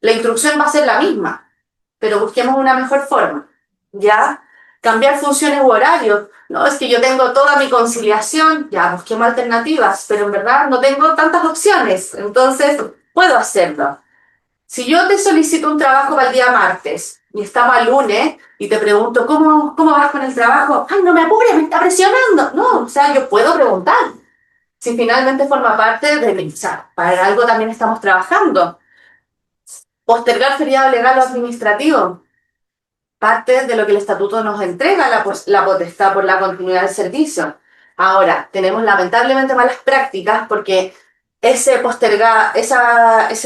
La instrucción va a ser la misma, pero busquemos una mejor forma, ¿ya? Cambiar funciones u horarios. No, es que yo tengo toda mi conciliación, ya busquemos alternativas, pero en verdad no tengo tantas opciones, entonces puedo hacerlo. Si yo te solicito un trabajo para el día martes y estamos al lunes y te pregunto, ¿cómo vas con el trabajo? Ay, no me apures, me está presionando. No, o sea, yo puedo preguntar. Si finalmente forma parte de mi, o sea, para algo también estamos trabajando. Postergar feriado legal o administrativo. Parte de lo que el estatuto nos entrega la potestad por la continuidad del servicio. Ahora, tenemos lamentablemente malas prácticas porque ese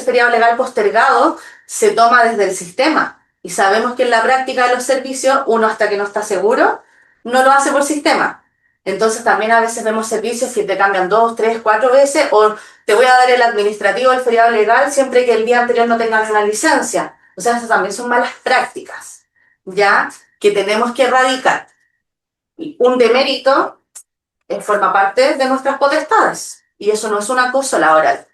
feriado legal postergado se toma desde el sistema. Y sabemos que en la práctica de los servicios, uno hasta que no está seguro, no lo hace por sistema. Entonces también a veces vemos servicios que te cambian 2, 3, 4 veces o te voy a dar el administrativo, el feriado legal, siempre que el día anterior no tengas una licencia. O sea, eso también son malas prácticas, ¿ya? Que tenemos que erradicar. Un demérito forma parte de nuestras potestades y eso no es un acoso laboral.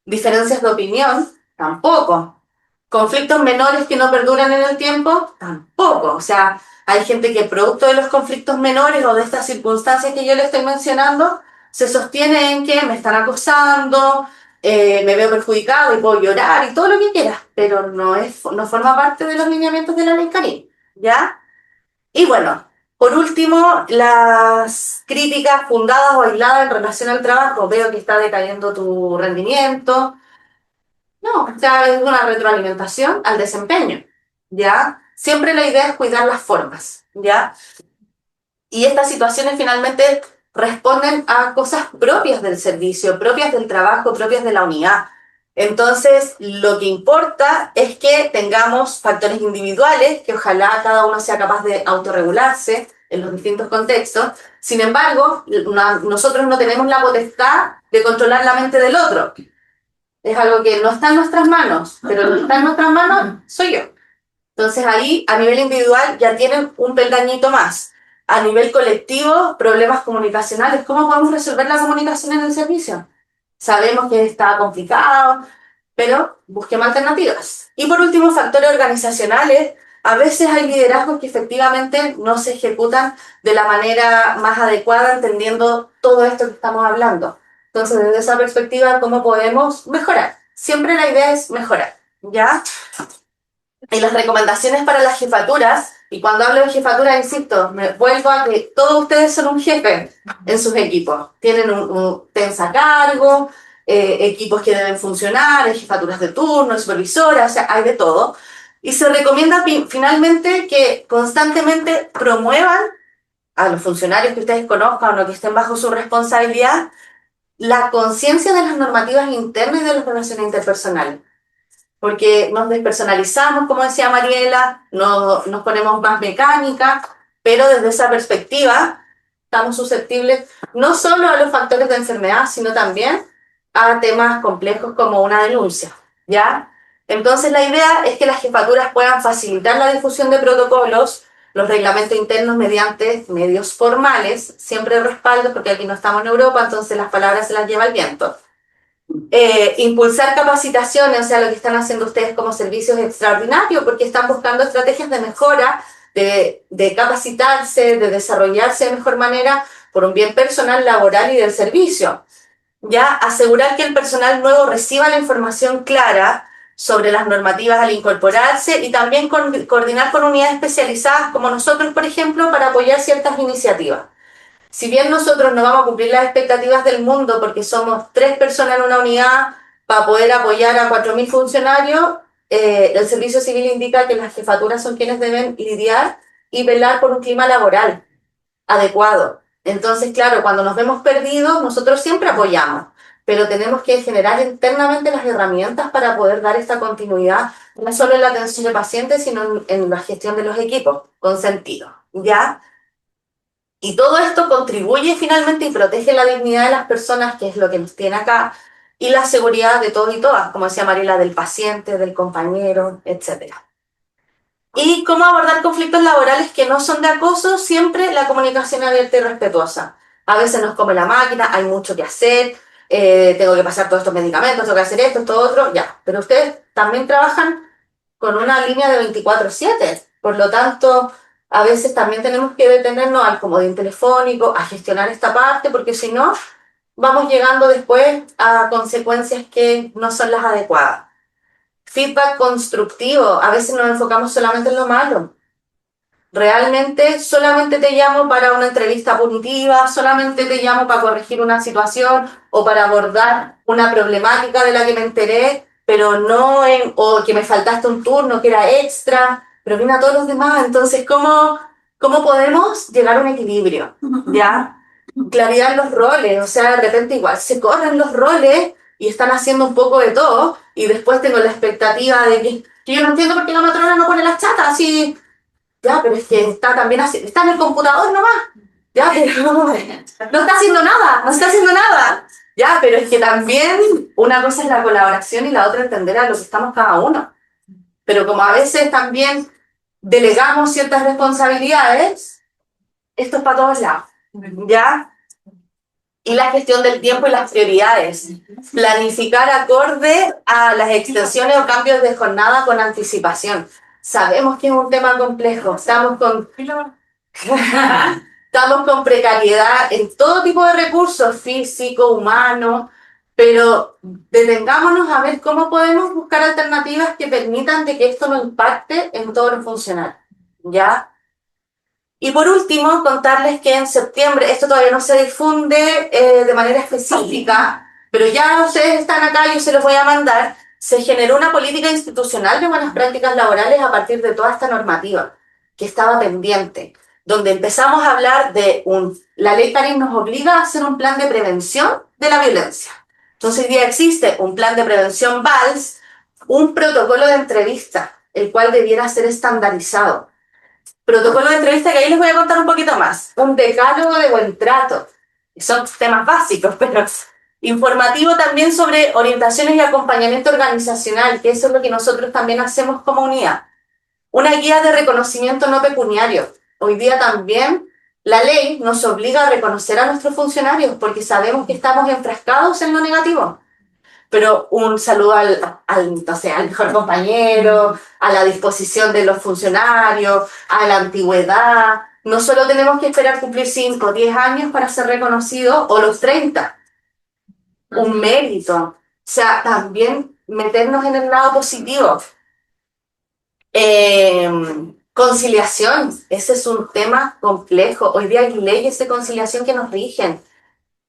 Diferencias de opinión, tampoco. Conflictos menores que no perduran en el tiempo, tampoco. O sea, hay gente que producto de los conflictos menores o de estas circunstancias que yo le estoy mencionando, se sostiene en que me están acosando, me veo perjudicado y puedo llorar y todo lo que quieras, pero no forma parte de los lineamientos de la ley Carí, ¿ya? Y bueno, por último, las críticas fundadas o aisladas en relación al trabajo. Veo que está decayendo tu rendimiento. No, o sea, es una retroalimentación al desempeño, ¿ya? Siempre la idea es cuidar las formas, ¿ya? Y estas situaciones finalmente responden a cosas propias del servicio, propias del trabajo, propias de la unidad. Entonces, lo que importa es que tengamos factores individuales, que ojalá cada uno sea capaz de autorregularse en los distintos contextos. Sin embargo, nosotros no tenemos la potestad de controlar la mente del otro. Es algo que no está en nuestras manos, pero lo que está en nuestras manos soy yo. Entonces ahí, a nivel individual, ya tienen un peldañito más. A nivel colectivo, problemas comunicacionales. ¿Cómo podemos resolver la comunicación en el servicio? Sabemos que está complicado, pero busquemos alternativas. Y por último, factores organizacionales. A veces hay liderazgos que efectivamente no se ejecutan de la manera más adecuada, entendiendo todo esto que estamos hablando. Entonces, desde esa perspectiva, ¿cómo podemos mejorar? Siempre la idea es mejorar, ¿ya? Y las recomendaciones para las jefaturas, y cuando hablo de jefatura, insisto, me vuelvo a que todos ustedes son un jefe en sus equipos. Tienen un TENS a cargo, equipos que deben funcionar, hay jefaturas de turno, supervisoras, o sea, hay de todo. Y se recomienda finalmente que constantemente promuevan a los funcionarios que ustedes conozcan o que estén bajo su responsabilidad la conciencia de las normativas internas y de las relaciones interpersonales porque nos despersonalizamos, como decía Mariela, nos ponemos más mecánica, pero desde esa perspectiva estamos susceptibles no solo a los factores de enfermedad, sino también a temas complejos como una denuncia, ¿ya? Entonces la idea es que las jefaturas puedan facilitar la difusión de protocolos, los reglamentos internos mediante medios formales, siempre respaldo, porque aquí no estamos en Europa, entonces las palabras se las lleva el viento impulsar capacitaciones, o sea, lo que están haciendo ustedes como servicios extraordinarios, porque están buscando estrategias de mejora, de capacitarse, de desarrollarse de mejor manera por un bien personal, laboral y del servicio. Ya asegurar que el personal nuevo reciba la información clara sobre las normativas al incorporarse y también coordinar con unidades especializadas como nosotros, por ejemplo, para apoyar ciertas iniciativas. Si bien nosotros no vamos a cumplir las expectativas del mundo porque somos 3 personas en una unidad para poder apoyar a 4.000 funcionarios, el Servicio Civil indica que las jefaturas son quienes deben lidiar y velar por un clima laboral adecuado. Entonces, claro, cuando nos vemos perdidos, nosotros siempre apoyamos, pero tenemos que generar internamente las herramientas para poder dar esta continuidad, no solo en la atención de pacientes, sino en la gestión de los equipos, con sentido. ¿Ya? Y todo esto contribuye finalmente y protege la dignidad de las personas, que es lo que nos tiene acá, y la seguridad de todos y todas, como decía Mariela, del paciente, del compañero, etcétera. Y cómo abordar conflictos laborales que no son de acoso, siempre la comunicación abierta y respetuosa. a veces nos come la máquina, hay mucho que hacer, tengo que pasar todos estos medicamentos, tengo que hacer esto, esto, otro, ya. Pero ustedes también trabajan con una línea de 24/7, por lo tanto, a veces también tenemos que detenernos al comodín telefónico, a gestionar esta parte, porque si no, vamos llegando después a consecuencias que no son las adecuadas. Feedback constructivo, a veces nos enfocamos solamente en lo malo. Realmente solamente te llamo para una entrevista punitiva, solamente te llamo para corregir una situación o para abordar una problemática de la que me enteré, pero no en, o que me faltaste un turno que era extra, pero viene a todos los demás. Entonces, ¿cómo podemos llegar a un equilibrio? ¿Ya? Claridad en los roles, o sea, de repente igual se corren los roles y están haciendo un poco de todo y después tengo la expectativa de que yo no entiendo por qué la matrona no pone las chatas así. Ya, pero es que está también así, está en el computador nomás. Ya, pero no está haciendo nada, no está haciendo nada. Ya, pero es que también una cosa es la colaboración y la otra entender a lo que estamos cada uno. Pero como a veces también delegamos ciertas responsabilidades, esto es para todos lados. ¿Ya? Y la gestión del tiempo y las prioridades. Planificar acorde a las extensiones o cambios de jornada con anticipación. Sabemos que es un tema complejo, estamos con precariedad en todo tipo de recursos, físico, humano, pero detengámonos a ver cómo podemos buscar alternativas que permitan de que esto no impacte en todo lo funcional, ¿ya? Y por último, contarles que en septiembre, esto todavía no se difunde de manera específica, pero ya ustedes están acá, yo se los voy a mandar, se generó una política institucional de buenas prácticas laborales a partir de toda esta normativa que estaba pendiente, donde empezamos a hablar de la ley Tarim nos obliga a hacer un plan de prevención de la violencia. Entonces hoy día existe un plan de prevención VALS, un protocolo de entrevista, el cual debiera ser estandarizado. Protocolo de entrevista que ahí les voy a contar un poquito más. Un decálogo de buen trato. Son temas básicos, pero informativo también sobre orientaciones y acompañamiento organizacional, que eso es lo que nosotros también hacemos como unidad. Una guía de reconocimiento no pecuniario. Hoy día también la ley nos obliga a reconocer a nuestros funcionarios porque sabemos que estamos enfrascados en lo negativo, pero un saludo al mejor compañero, a la disposición de los funcionarios, a la antigüedad. No solo tenemos que esperar cumplir 5 o 10 años para ser reconocidos, o los 30, un mérito. O sea, también meternos en el lado positivo. Conciliación, ese es un tema complejo. Hoy día hay leyes de conciliación que nos rigen.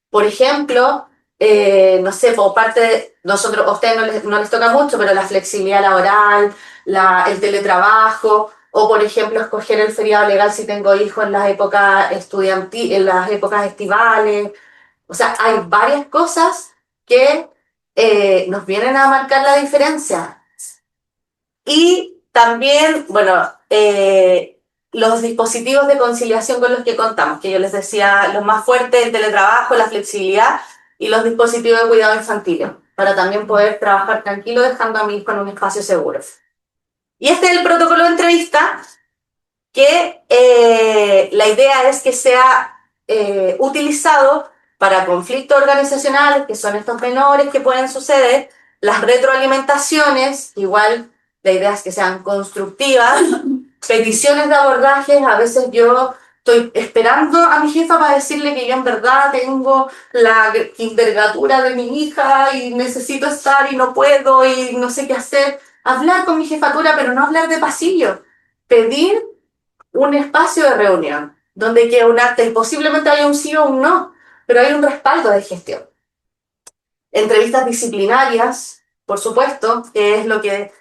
Por ejemplo, no sé, por parte de nosotros, a ustedes no les toca mucho, pero la flexibilidad laboral, el teletrabajo, o por ejemplo, escoger el feriado legal si tengo hijos en las épocas en las épocas estivales. O sea, hay varias cosas que nos vienen a marcar la diferencia. Y también, bueno, los dispositivos de conciliación con los que contamos, que yo les decía, los más fuertes, el teletrabajo, la flexibilidad y los dispositivos de cuidado infantil, para también poder trabajar tranquilo dejando a mi hijo en un espacio seguro. Y este es el protocolo de entrevista, que la idea es que sea utilizado para conflictos organizacionales, que son estos menores que pueden suceder, las retroalimentaciones, igual la idea es que sean constructivas, peticiones de abordajes, a veces yo estoy esperando a mi jefa para decirle que yo en verdad tengo la envergadura de mi hija y necesito estar y no puedo y no sé qué hacer. Hablar con mi jefatura, pero no hablar de pasillo. Pedir un espacio de reunión, donde quede un acta y posiblemente haya un sí o un no, pero hay un respaldo de gestión. Entrevistas disciplinarias, por supuesto, que es lo que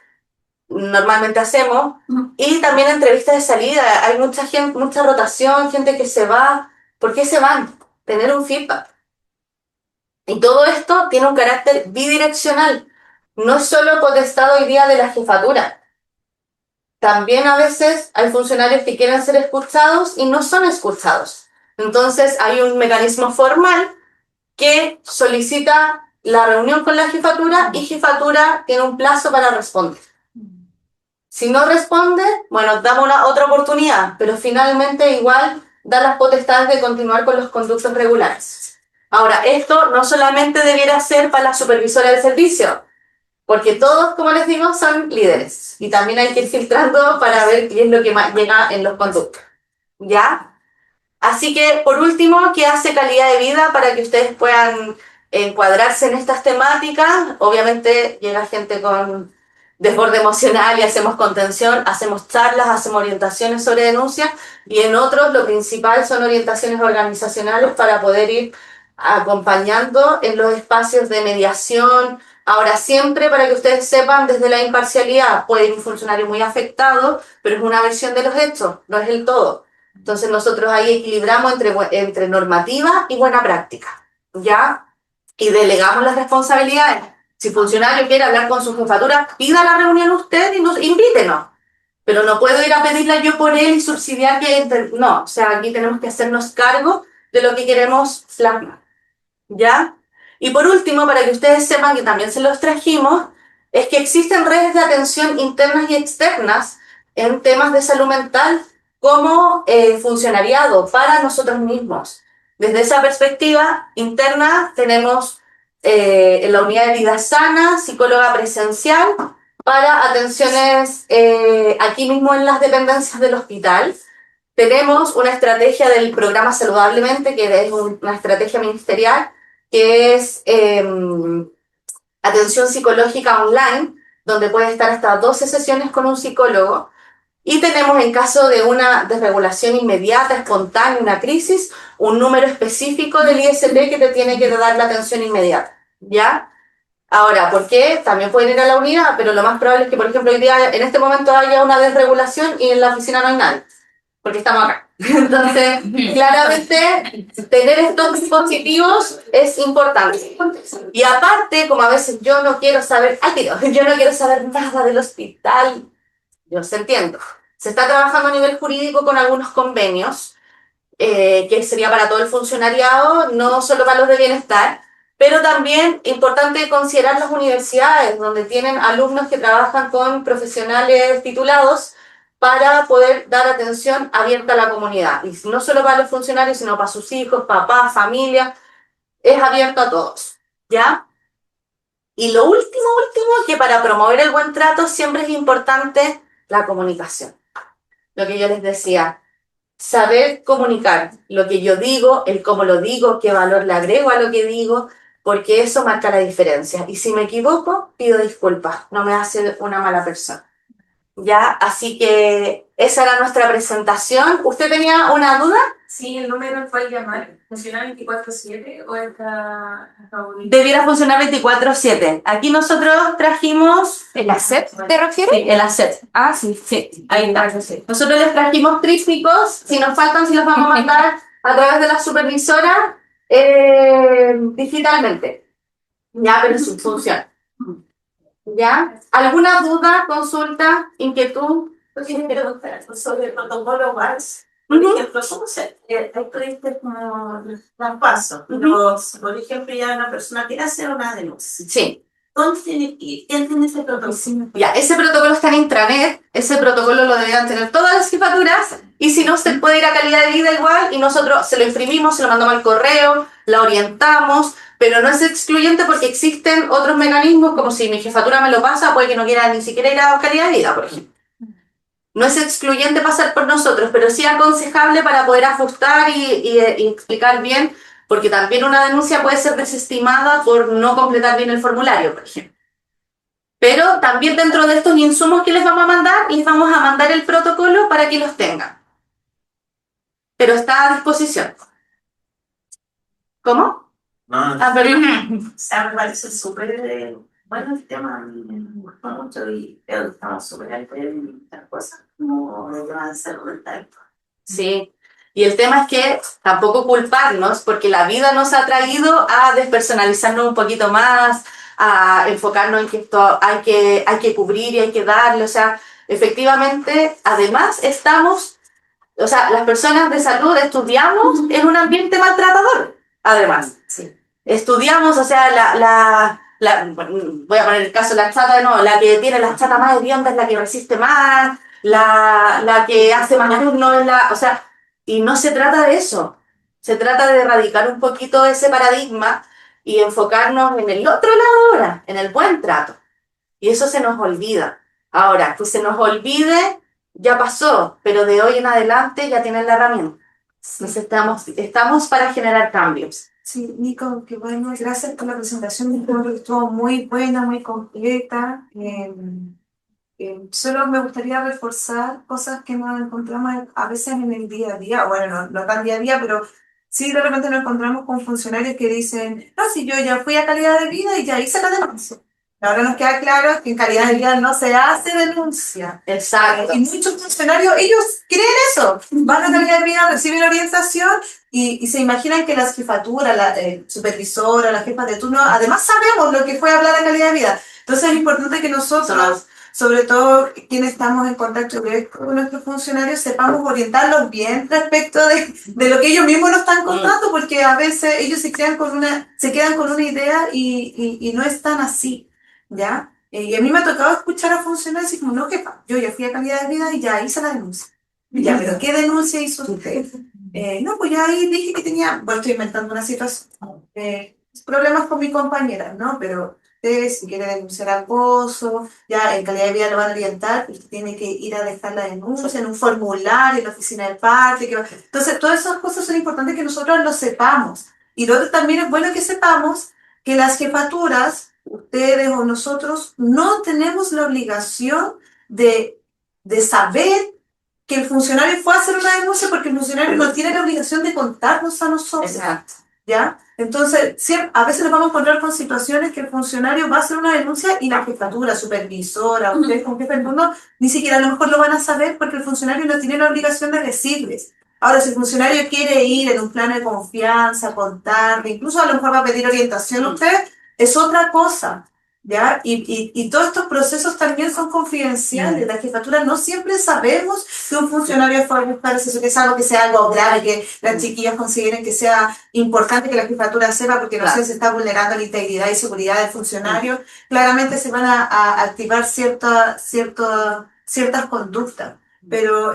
normalmente hacemos, y también entrevistas de salida. Hay mucha gente, mucha rotación, gente que se va. ¿Por qué se van? Tener un feedback. Y todo esto tiene un carácter bidireccional. No es solo potestad hoy día de la jefatura. También a veces hay funcionarios que quieren ser escuchados y no son escuchados. Entonces hay un mecanismo formal que solicita la reunión con la jefatura y jefatura tiene un plazo para responder. Si no responde, bueno, damos otra oportunidad, pero finalmente igual da las potestades de continuar con los conductos regulares. Ahora, esto no solamente debiera ser para la supervisora del servicio, porque todos, como les digo, son líderes y también hay que ir filtrando para ver qué es lo que más llega en los conductos. ¿Ya? Así que, por último, ¿qué hace calidad de vida para que ustedes puedan encuadrarse en estas temáticas? Obviamente llega gente con desborde emocional y hacemos contención, hacemos charlas, hacemos orientaciones sobre denuncias y en otros lo principal son orientaciones organizacionales para poder ir acompañando en los espacios de mediación. Ahora, siempre para que ustedes sepan, desde la imparcialidad puede ir un funcionario muy afectado, pero es una versión de los hechos, no es el todo. Entonces nosotros ahí equilibramos entre normativa y buena práctica, ¿ya? Y delegamos las responsabilidades. Si funcionario quiere hablar con su jefatura, pida la reunión usted y nos invítenos. Pero no puedo ir a pedirla yo por él y subsidiar que... No, o sea, aquí tenemos que hacernos cargo de lo que queremos plasmar, ¿ya? Y por último, para que ustedes sepan que también se los trajimos, es que existen redes de atención internas y externas en temas de salud mental como funcionariado para nosotros mismos. Desde esa perspectiva interna tenemos en la unidad de vida sana, psicóloga presencial para atenciones aquí mismo en las dependencias del hospital. Tenemos una estrategia del programa Saludablemente, que es una estrategia ministerial, que es atención psicológica online, donde puede estar hasta 12 sesiones con un psicólogo. Y tenemos, en caso de una desregulación inmediata, espontánea, una crisis, un número específico del ISP que te tiene que dar la atención inmediata, ¿ya? Ahora, ¿por qué? También pueden ir a la unidad, pero lo más probable es que, por ejemplo, hoy día, en este momento haya una desregulación y en la oficina no hay nadie, porque estamos acá. Entonces, claramente, tener estos dispositivos es importante. Y aparte, como a veces yo no quiero saber, yo no quiero saber nada del hospital, yo se entiendo. Se está trabajando a nivel jurídico con algunos convenios, que sería para todo el funcionariado, no solo para los de bienestar, pero también importante considerar las universidades, donde tienen alumnos que trabajan con profesionales titulados para poder dar atención abierta a la comunidad. Y no solo para los funcionarios, sino para sus hijos, papás, familia, es abierto a todos, ¿ya? Y lo último, que para promover el buen trato siempre es importante la comunicación. Lo que yo les decía, saber comunicar lo que yo digo, el cómo lo digo, qué valor le agrego a lo que digo, porque eso marca la diferencia. Y si me equivoco, pido disculpas, no me hace una mala persona. ¿Ya? Así que esa era nuestra presentación. ¿Usted tenía una duda? Sí, el número al cual llamar, ¿funciona 24/7 o está favorito? Debiera funcionar 24/7. Aquí nosotros trajimos... ¿El ACEP te refieres? Sí, el ACET. Ah, sí. Sí, ahí está. Nosotros les trajimos trípticos, si nos faltan, si los vamos a mandar a través de la supervisora digitalmente. Ya, pero su función. ¿Ya? ¿Alguna duda, consulta, inquietud? Pues quiero preguntar sobre el protocolo WARS. Por ejemplo, ¿cómo se tuviste como los pasos? Por ejemplo, ya una persona quiere hacer una denuncia. Sí. ¿Dónde tiene que ir? ¿Quién tiene ese protocolo? Ya, ese protocolo está en intranet, ese protocolo lo deberían tener todas las jefaturas, y si no, se puede ir a calidad de vida igual, y nosotros se lo imprimimos, se lo mandamos al correo, la orientamos, pero no es excluyente porque existen otros mecanismos, como si mi jefatura me lo pasa, puede que no quiera ni siquiera ir a calidad de vida, por ejemplo. No es excluyente pasar por nosotros, pero sí aconsejable para poder ajustar y explicar bien, porque también una denuncia puede ser desestimada por no completar bien el formulario, por ejemplo. Pero también dentro de estos insumos que les vamos a mandar el protocolo para que los tengan. Pero está a disposición. ¿Cómo? No, Ah, perdón. o sea, me parece súper bueno el tema, me gustó mucho y creo que estamos súper al día en estas cosas como de hacer mental. Sí. Y el tema es que tampoco culparnos, porque la vida nos ha traído a despersonalizarnos un poquito más, a enfocarnos en que esto hay que cubrir y hay que darle. O sea, efectivamente, además estamos, o sea, las personas de salud estudiamos en un ambiente maltratador, además. Sí. Estudiamos, o sea, voy a poner el caso de la chata, no, la que tiene la chata más hedionda es la que resiste más, la que hace más turno es la, o sea, Y no se trata de eso, se trata de erradicar un poquito ese paradigma y enfocarnos en el otro lado ahora, en el buen trato. Y eso se nos olvida. Ahora, que se nos olvide, ya pasó, pero de hoy en adelante ya tienen la herramienta. Entonces estamos para generar cambios. Sí, Nico, qué bueno, gracias por la presentación, creo que estuvo muy buena, muy completa. Solo me gustaría reforzar cosas que nos encontramos a veces en el día a día, bueno, no tan día a día, pero sí de repente nos encontramos con funcionarios que dicen, no, si yo ya fui a calidad de vida y ya hice la denuncia. Ahora nos queda claro que en calidad de vida no se hace denuncia. Exacto. Y muchos funcionarios, ellos creen eso, van a calidad de vida, reciben orientación y se imaginan que las jefaturas, la supervisora, las jefas de turno, además sabemos lo que fue hablar de calidad de vida. Entonces es importante que nosotros, sobre todo quienes estamos en contacto directo con nuestros funcionarios, sepamos orientarlos bien respecto de lo que ellos mismos nos están contando, porque a veces ellos se quedan con una idea y no es tan así, ¿ya? Y a mí me ha tocado escuchar a funcionarios así como, no, jefa, yo ya fui a calidad de vida y ya hice la denuncia. Ya, pero ¿qué denuncia hizo usted? No, pues ya ahí dije que tenía, bueno, estoy inventando una situación, problemas con mi compañera, ¿no? Pero usted, si quiere denunciar acoso, ya en calidad de vida lo van a orientar, usted tiene que ir a dejar la denuncia en un formulario en la oficina del parque. Entonces, todas esas cosas son importantes que nosotros lo sepamos. Y lo otro también es bueno que sepamos que las jefaturas, ustedes o nosotros, no tenemos la obligación de saber que el funcionario fue a hacer una denuncia porque el funcionario no tiene la obligación de contarnos a nosotros. Exacto. ¿Ya? Entonces, a veces nos vamos a encontrar con situaciones que el funcionario va a hacer una denuncia y la jefatura, supervisora, ustedes con jefe del mundo, ni siquiera a lo mejor lo van a saber porque el funcionario no tiene la obligación de decirles. Ahora, si el funcionario quiere ir en un plano de confianza, contarle, incluso a lo mejor va a pedir orientación a usted, es otra cosa. ¿Ya? Y todos estos procesos también son confidenciales. La jefatura no siempre sabemos que un funcionario fue a buscar eso, que es algo que sea algo grave, que las chiquillas consideren que sea importante que la jefatura sepa, porque no sé, se está vulnerando la integridad y seguridad del funcionario. Claramente se van a activar ciertas conductas. Pero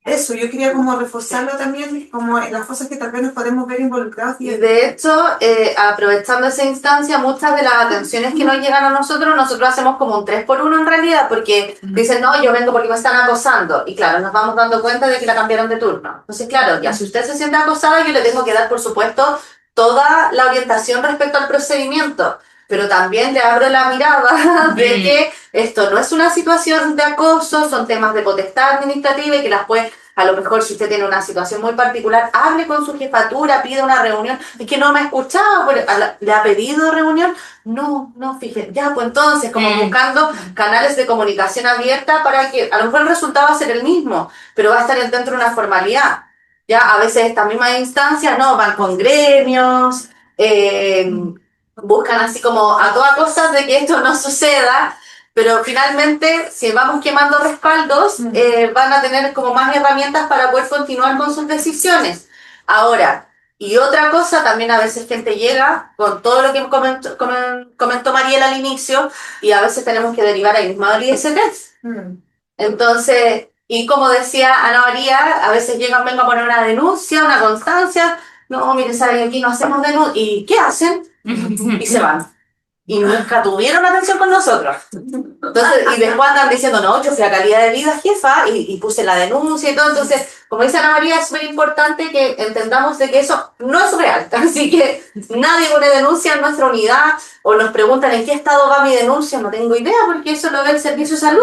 eso, yo quería como reforzarlo también, como en las cosas que tal vez nos podemos ver involucrados. Y de hecho, aprovechando esa instancia, muchas de las atenciones que nos llegan a nosotros hacemos como un 3x1 en realidad, porque dicen, no, yo vengo porque me están acosando. Y claro, nos vamos dando cuenta de que la cambiaron de turno. Entonces, claro, ya si usted se siente acosada, yo le tengo que dar, por supuesto, toda la orientación respecto al procedimiento. Pero también le abro la mirada de que esto no es una situación de acoso, son temas de potestad administrativa y que las puede, a lo mejor si usted tiene una situación muy particular, hable con su jefatura, pida una reunión. Es que no me ha escuchado, ¿le ha pedido reunión? No, fíjate. Ya, pues entonces, como buscando canales de comunicación abierta para que a lo mejor el resultado va a ser el mismo, pero va a estar dentro de una formalidad. Ya, a veces estas mismas instancias, ¿no? Van con gremios, buscan así como a toda costa de que esto no suceda, pero finalmente, si vamos quemando respaldos, van a tener como más herramientas para poder continuar con sus decisiones. Ahora, y otra cosa, también a veces gente llega con todo lo que comentó Mariela al inicio, y a veces tenemos que derivar ahí mismo al IST. Entonces, y como decía Ana María, a veces llegan, vengo a poner una denuncia, una constancia, no, miren, saben, aquí no hacemos denuncia, ¿y qué hacen? Y se van. Y nunca tuvieron atención con nosotros. Entonces, y después andan diciendo, no, yo fui a calidad de vida jefa y puse la denuncia y todo. Entonces, como dice Ana María, es súper importante que entendamos de que eso no es real. Así que nadie pone denuncia en nuestra unidad o nos preguntan en qué estado va mi denuncia. No tengo idea porque eso lo ve el servicio de salud.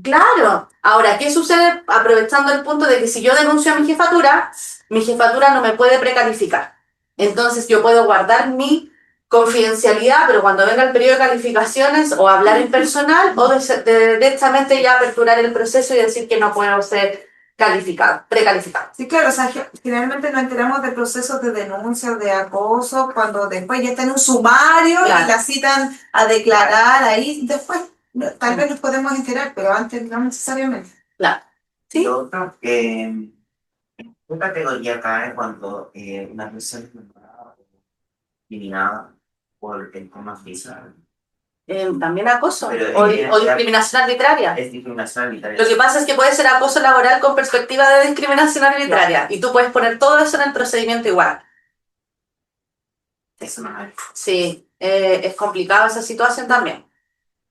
Claro. Ahora, ¿qué sucede? Aprovechando el punto de que si yo denuncio a mi jefatura no me puede precalificar. Entonces, yo puedo guardar mi confidencialidad, pero cuando venga el periodo de calificaciones o hablar en personal o directamente ya aperturar el proceso y decir que no puedo ser precalificado. Sí, claro, o sea, generalmente nos enteramos de procesos de denuncia, de acoso, cuando después ya está en un sumario Claro. y la citan a declarar ahí, después tal vez nos podemos enterar, pero antes no necesariamente. Claro. ¿Sí? Lo otro, ¿qué categoría cae cuando una persona es nombrada o eliminada por el tema fiscal? También acoso Pero, o discriminación arbitraria. Es discriminación arbitraria. Lo que pasa es que puede ser acoso laboral con perspectiva de discriminación arbitraria y tú puedes poner todo eso en el procedimiento igual. Eso no es. Sí, es complicado esa situación también.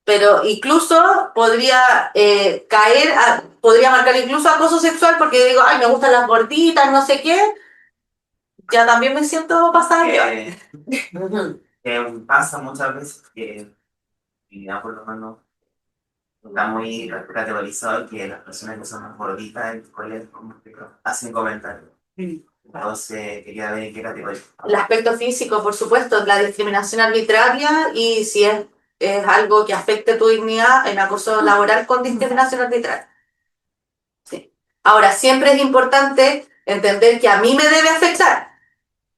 Pero incluso podría podría marcar incluso acoso sexual porque digo, ay, me gustan las gorditas, no sé qué, ya también me siento pasada. Ujú. Pasa muchas veces que, y ya por lo menos, está muy categorizado que las personas que son más gorditas en el colegio como que hacen comentarios. Entonces quería ver en qué categoría. El aspecto físico, por supuesto, la discriminación arbitraria y si es algo que afecte tu dignidad en acoso laboral con discriminación arbitraria. Sí. Ahora, siempre es importante entender que a mí me debe afectar.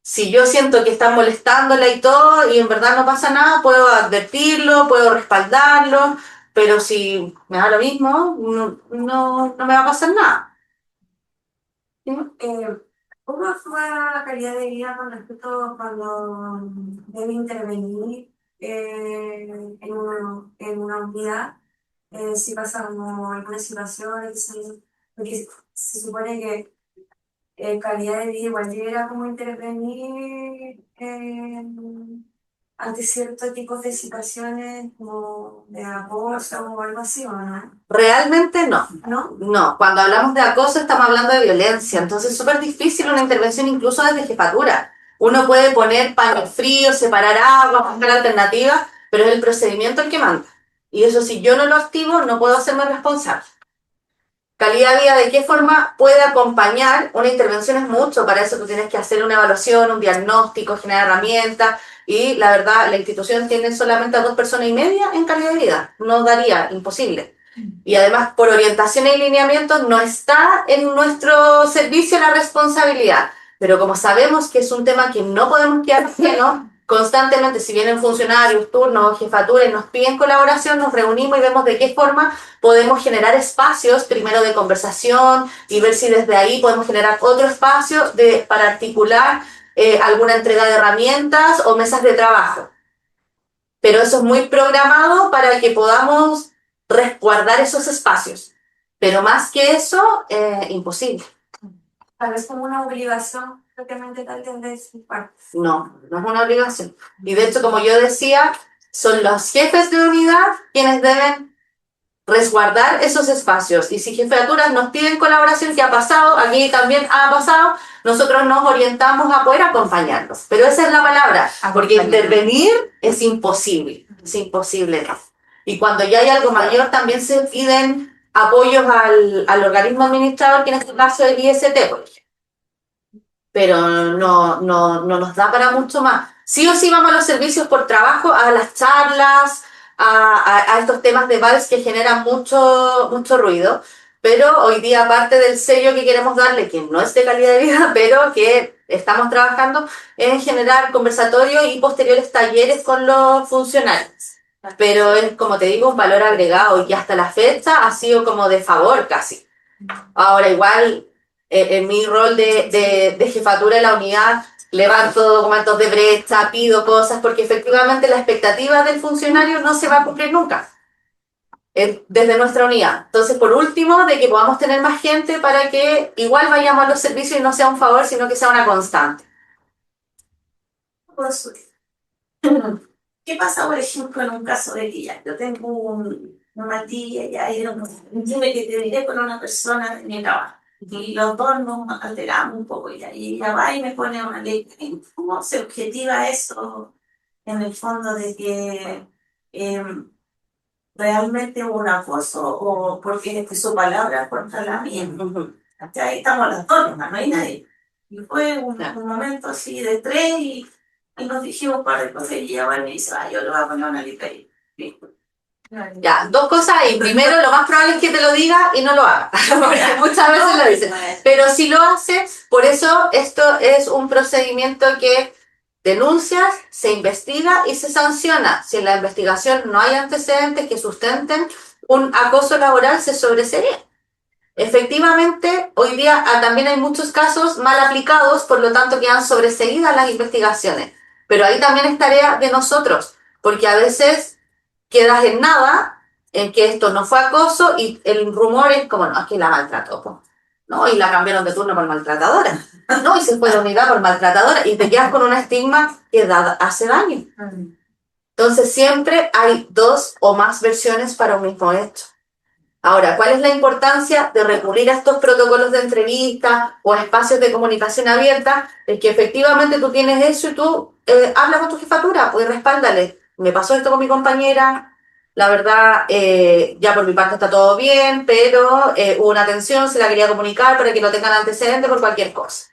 Si yo siento que están molestándola y todo y en verdad no pasa nada, puedo advertirlo, puedo respaldarlo, pero si me da lo mismo, no me va a pasar nada. ¿Sí? ¿Cómo actúa la calidad de vida con respecto cuando debe intervenir en una unidad? Si pasa como alguna situación, porque se supone que calidad de vida igual debería como intervenir ante ciertos tipos de situaciones como de acoso o algo así, ¿o no? Realmente no. ¿No? No, cuando hablamos de acoso estamos hablando de violencia, entonces es súper difícil una intervención incluso desde jefatura. Uno puede poner paños fríos, separar agua, buscar alternativas, pero es el procedimiento el que manda. Y eso si yo no lo activo, no puedo hacerme responsable. Calidad de vida, ¿de qué forma puede acompañar? Una intervención es mucho, para eso tú tienes que hacer una evaluación, un diagnóstico, generar herramientas, y la verdad, la institución tiene solamente a 2,5 personas en calidad de vida, no daría, imposible. Y además, por orientación y lineamientos, no está en nuestro servicio la responsabilidad. Pero como sabemos que es un tema que no podemos quedar ajeno, constantemente, si vienen funcionarios, turnos, jefaturas, nos piden colaboración, nos reunimos y vemos de qué forma podemos generar espacios, primero de conversación, y ver si desde ahí podemos generar otro espacio para articular alguna entrega de herramientas o mesas de trabajo. Pero eso es muy programado para que podamos resguardar esos espacios. Pero más que eso, imposible. Tal vez como una obligación propiamente tal de su parte. No, no es una obligación. Y de hecho, como yo decía, son los jefes de unidad quienes deben resguardar esos espacios. Y si jefaturas nos piden colaboración, que ha pasado, aquí también ha pasado, nosotros nos orientamos a poder acompañarlos. Pero esa es la palabra, porque intervenir es imposible, es imposible. Y cuando ya hay algo mayor, también se piden apoyos al organismo administrador, que en este caso es el IST, por ejemplo. Pero no nos da para mucho más. Sí o sí vamos a los servicios por trabajo, a las charlas, a estos temas de vals que generan mucho ruido, pero hoy día parte del sello que queremos darle, que no es de calidad de vida, pero que estamos trabajando, es generar conversatorios y posteriores talleres con los funcionarios. Pero es, como te digo, un valor agregado y hasta la fecha ha sido como de favor casi. Ahora igual, en mi rol de jefatura de la unidad, levanto documentos de brecha, pido cosas, porque efectivamente la expectativa del funcionario no se va a cumplir nunca desde nuestra unidad. Entonces, por último, de que podamos tener más gente para que igual vayamos a los servicios y no sea un favor, sino que sea una constante. ¿Qué pasa, por ejemplo, en un caso de que ya yo tengo una tía ya y dime que te diré con una persona de mi trabajo? Y los dos nos alteramos un poco ya, y ella va y me pone una ley. ¿Cómo se objetiva eso en el fondo de que realmente hubo un acoso o porque es que su palabra contra la mía? Hasta ahí estamos las dos, no hay nadie. Y fue un momento así de tres y nos dijimos un par de cosas y ella va y me dice, yo le voy a poner una lista ahí. Listo. Ya, dos cosas ahí. Primero, lo más probable es que te lo diga y no lo haga, porque muchas veces lo dicen. Pero si lo hace, por eso esto es un procedimiento que denuncias, se investiga y se sanciona. Si en la investigación no hay antecedentes que sustenten un acoso laboral, se sobresería. Efectivamente, hoy día también hay muchos casos mal aplicados, por lo tanto quedan sobreseídas las investigaciones. Pero ahí también es tarea de nosotros, porque a veces quedas en nada, en que esto no fue acoso y el rumor es como, no, es que la maltrató, po. No, y la cambiaron de turno por maltratadora. No, y se fue de unidad por maltratadora y te quedas con un estigma que hace daño. Entonces siempre hay 2 o más versiones para un mismo hecho. Ahora, ¿cuál es la importancia de recurrir a estos protocolos de entrevista o espacios de comunicación abierta? Es que efectivamente tú tienes eso y tú hablas con tu jefatura, pues respáldale. Me pasó esto con mi compañera, la verdad, ya por mi parte está todo bien, pero hubo una tensión, se la quería comunicar para que no tengan antecedentes por cualquier cosa.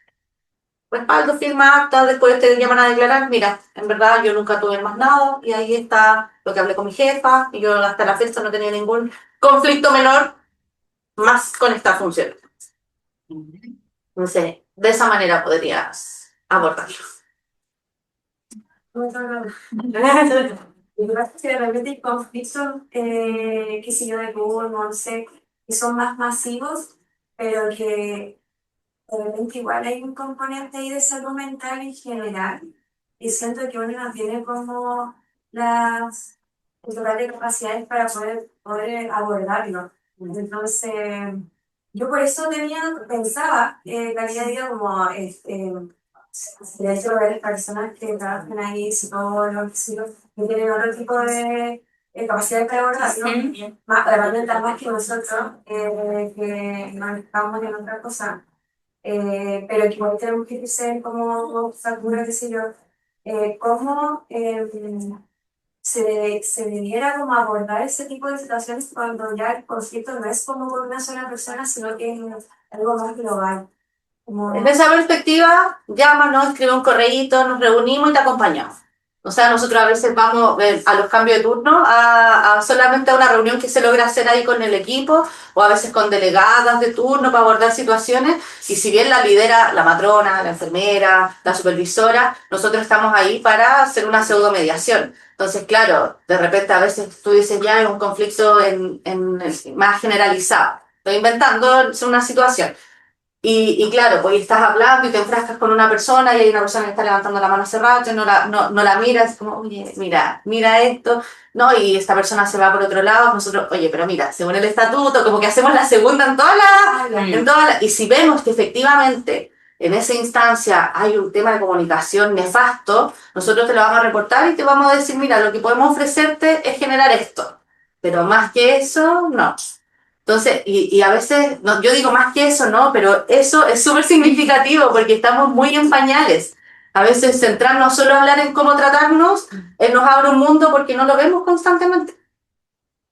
Respaldo, firma acta, después te llaman a declarar, mira, en verdad yo nunca tuve más nada y ahí está lo que hablé con mi jefa y yo hasta la fecha no he tenido ningún conflicto menor más con esta función. Entonces, de esa manera podrías abordarlo. Lo que pasa es que de repente hay conflictos, qué sé yo, de Google, no sé, que son más masivos, pero que de repente igual hay un componente ahí de salud mental en general, y siento que uno no tiene como las totales capacidades para poder abordarlo. Entonces, yo por eso pensaba calidad de vida como de hecho ver personas que trabajan ahí, psicólogos, que tienen otro tipo de capacidades para abordarlo, más, herramientas más que nosotros, que nos estamos en otra cosa. Pero que igual tenemos que ser como factura, qué sé yo, cómo se debiera como abordar ese tipo de situaciones cuando ya el conflicto no es como con una sola persona, sino que es algo más global. En esa perspectiva, llámanos, escribe un correíto, nos reunimos y te acompañamos. O sea, nosotros a veces vamos a los cambios de turno, a solamente a una reunión que se logra hacer ahí con el equipo, o a veces con delegadas de turno para abordar situaciones, y si bien la lidera la matrona, la enfermera, la supervisora, nosotros estamos ahí para hacer una pseudomediación. Entonces, claro, de repente a veces tú dices ya hay un conflicto más generalizado. Estoy inventando una situación. Y claro, pues estás hablando y te enfrascas con una persona y hay una persona que está levantando la mano hace rato y no la miras, como, oye, mira esto, ¿no? Y esta persona se va por otro lado, nosotros, oye, pero mira, según el estatuto, como que hacemos la segunda y si vemos que efectivamente en esa instancia hay un tema de comunicación nefasto, nosotros te lo vamos a reportar y te vamos a decir, mira, lo que podemos ofrecerte es generar esto, pero más que eso, no. Entonces, y a veces, no, yo digo más que eso, ¿no? Pero eso es súper significativo porque estamos muy en pañales. A veces centrarnos solo a hablar en cómo tratarnos, nos abre un mundo porque no lo vemos constantemente.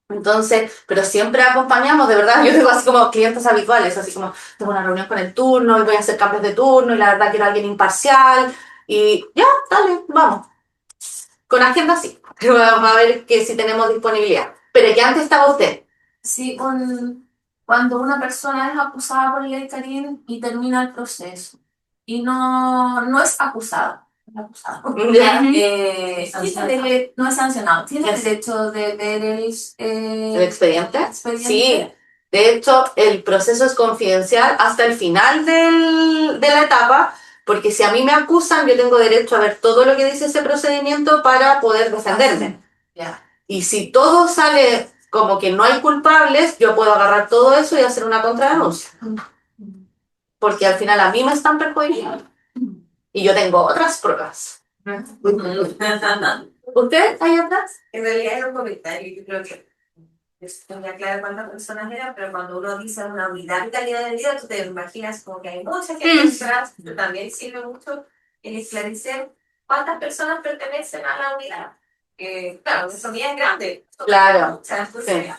Entonces, pero siempre acompañamos, de verdad, yo tengo así como clientes habituales, así como tengo una reunión con el turno y voy a hacer cambios de turno y la verdad quiero a alguien imparcial y ya, dale, vamos. Con agenda sí, vamos a ver que si tenemos disponibilidad. Pero que antes estaba usted. Sí, cuando una persona es acusada por ley Karim y termina el proceso y no es acusada, es acusada. Ya. No es sancionado. ¿Tiene derecho de ver ¿El expediente? expediente? Sí. De hecho, el proceso es confidencial hasta el final de la etapa, porque si a mí me acusan, yo tengo derecho a ver todo lo que dice ese procedimiento para poder defenderme. Ya. Y si todo sale como que no hay culpables, yo puedo agarrar todo eso y hacer una contradenuncia. Porque al final a mí me están perjudicando. Y yo tengo otras pruebas. ¿Usted ahí atrás? En realidad era un comentario, yo creo que no me aclara cuántas personas eran, pero cuando uno dice una unidad de calidad de vida, tú te imaginas como que hay mucha gente detrás, pero también sirve mucho el esclarecer cuántas personas pertenecen a la unidad. Claro, la unidad es grande. Claro. O sea, entonces, Sí.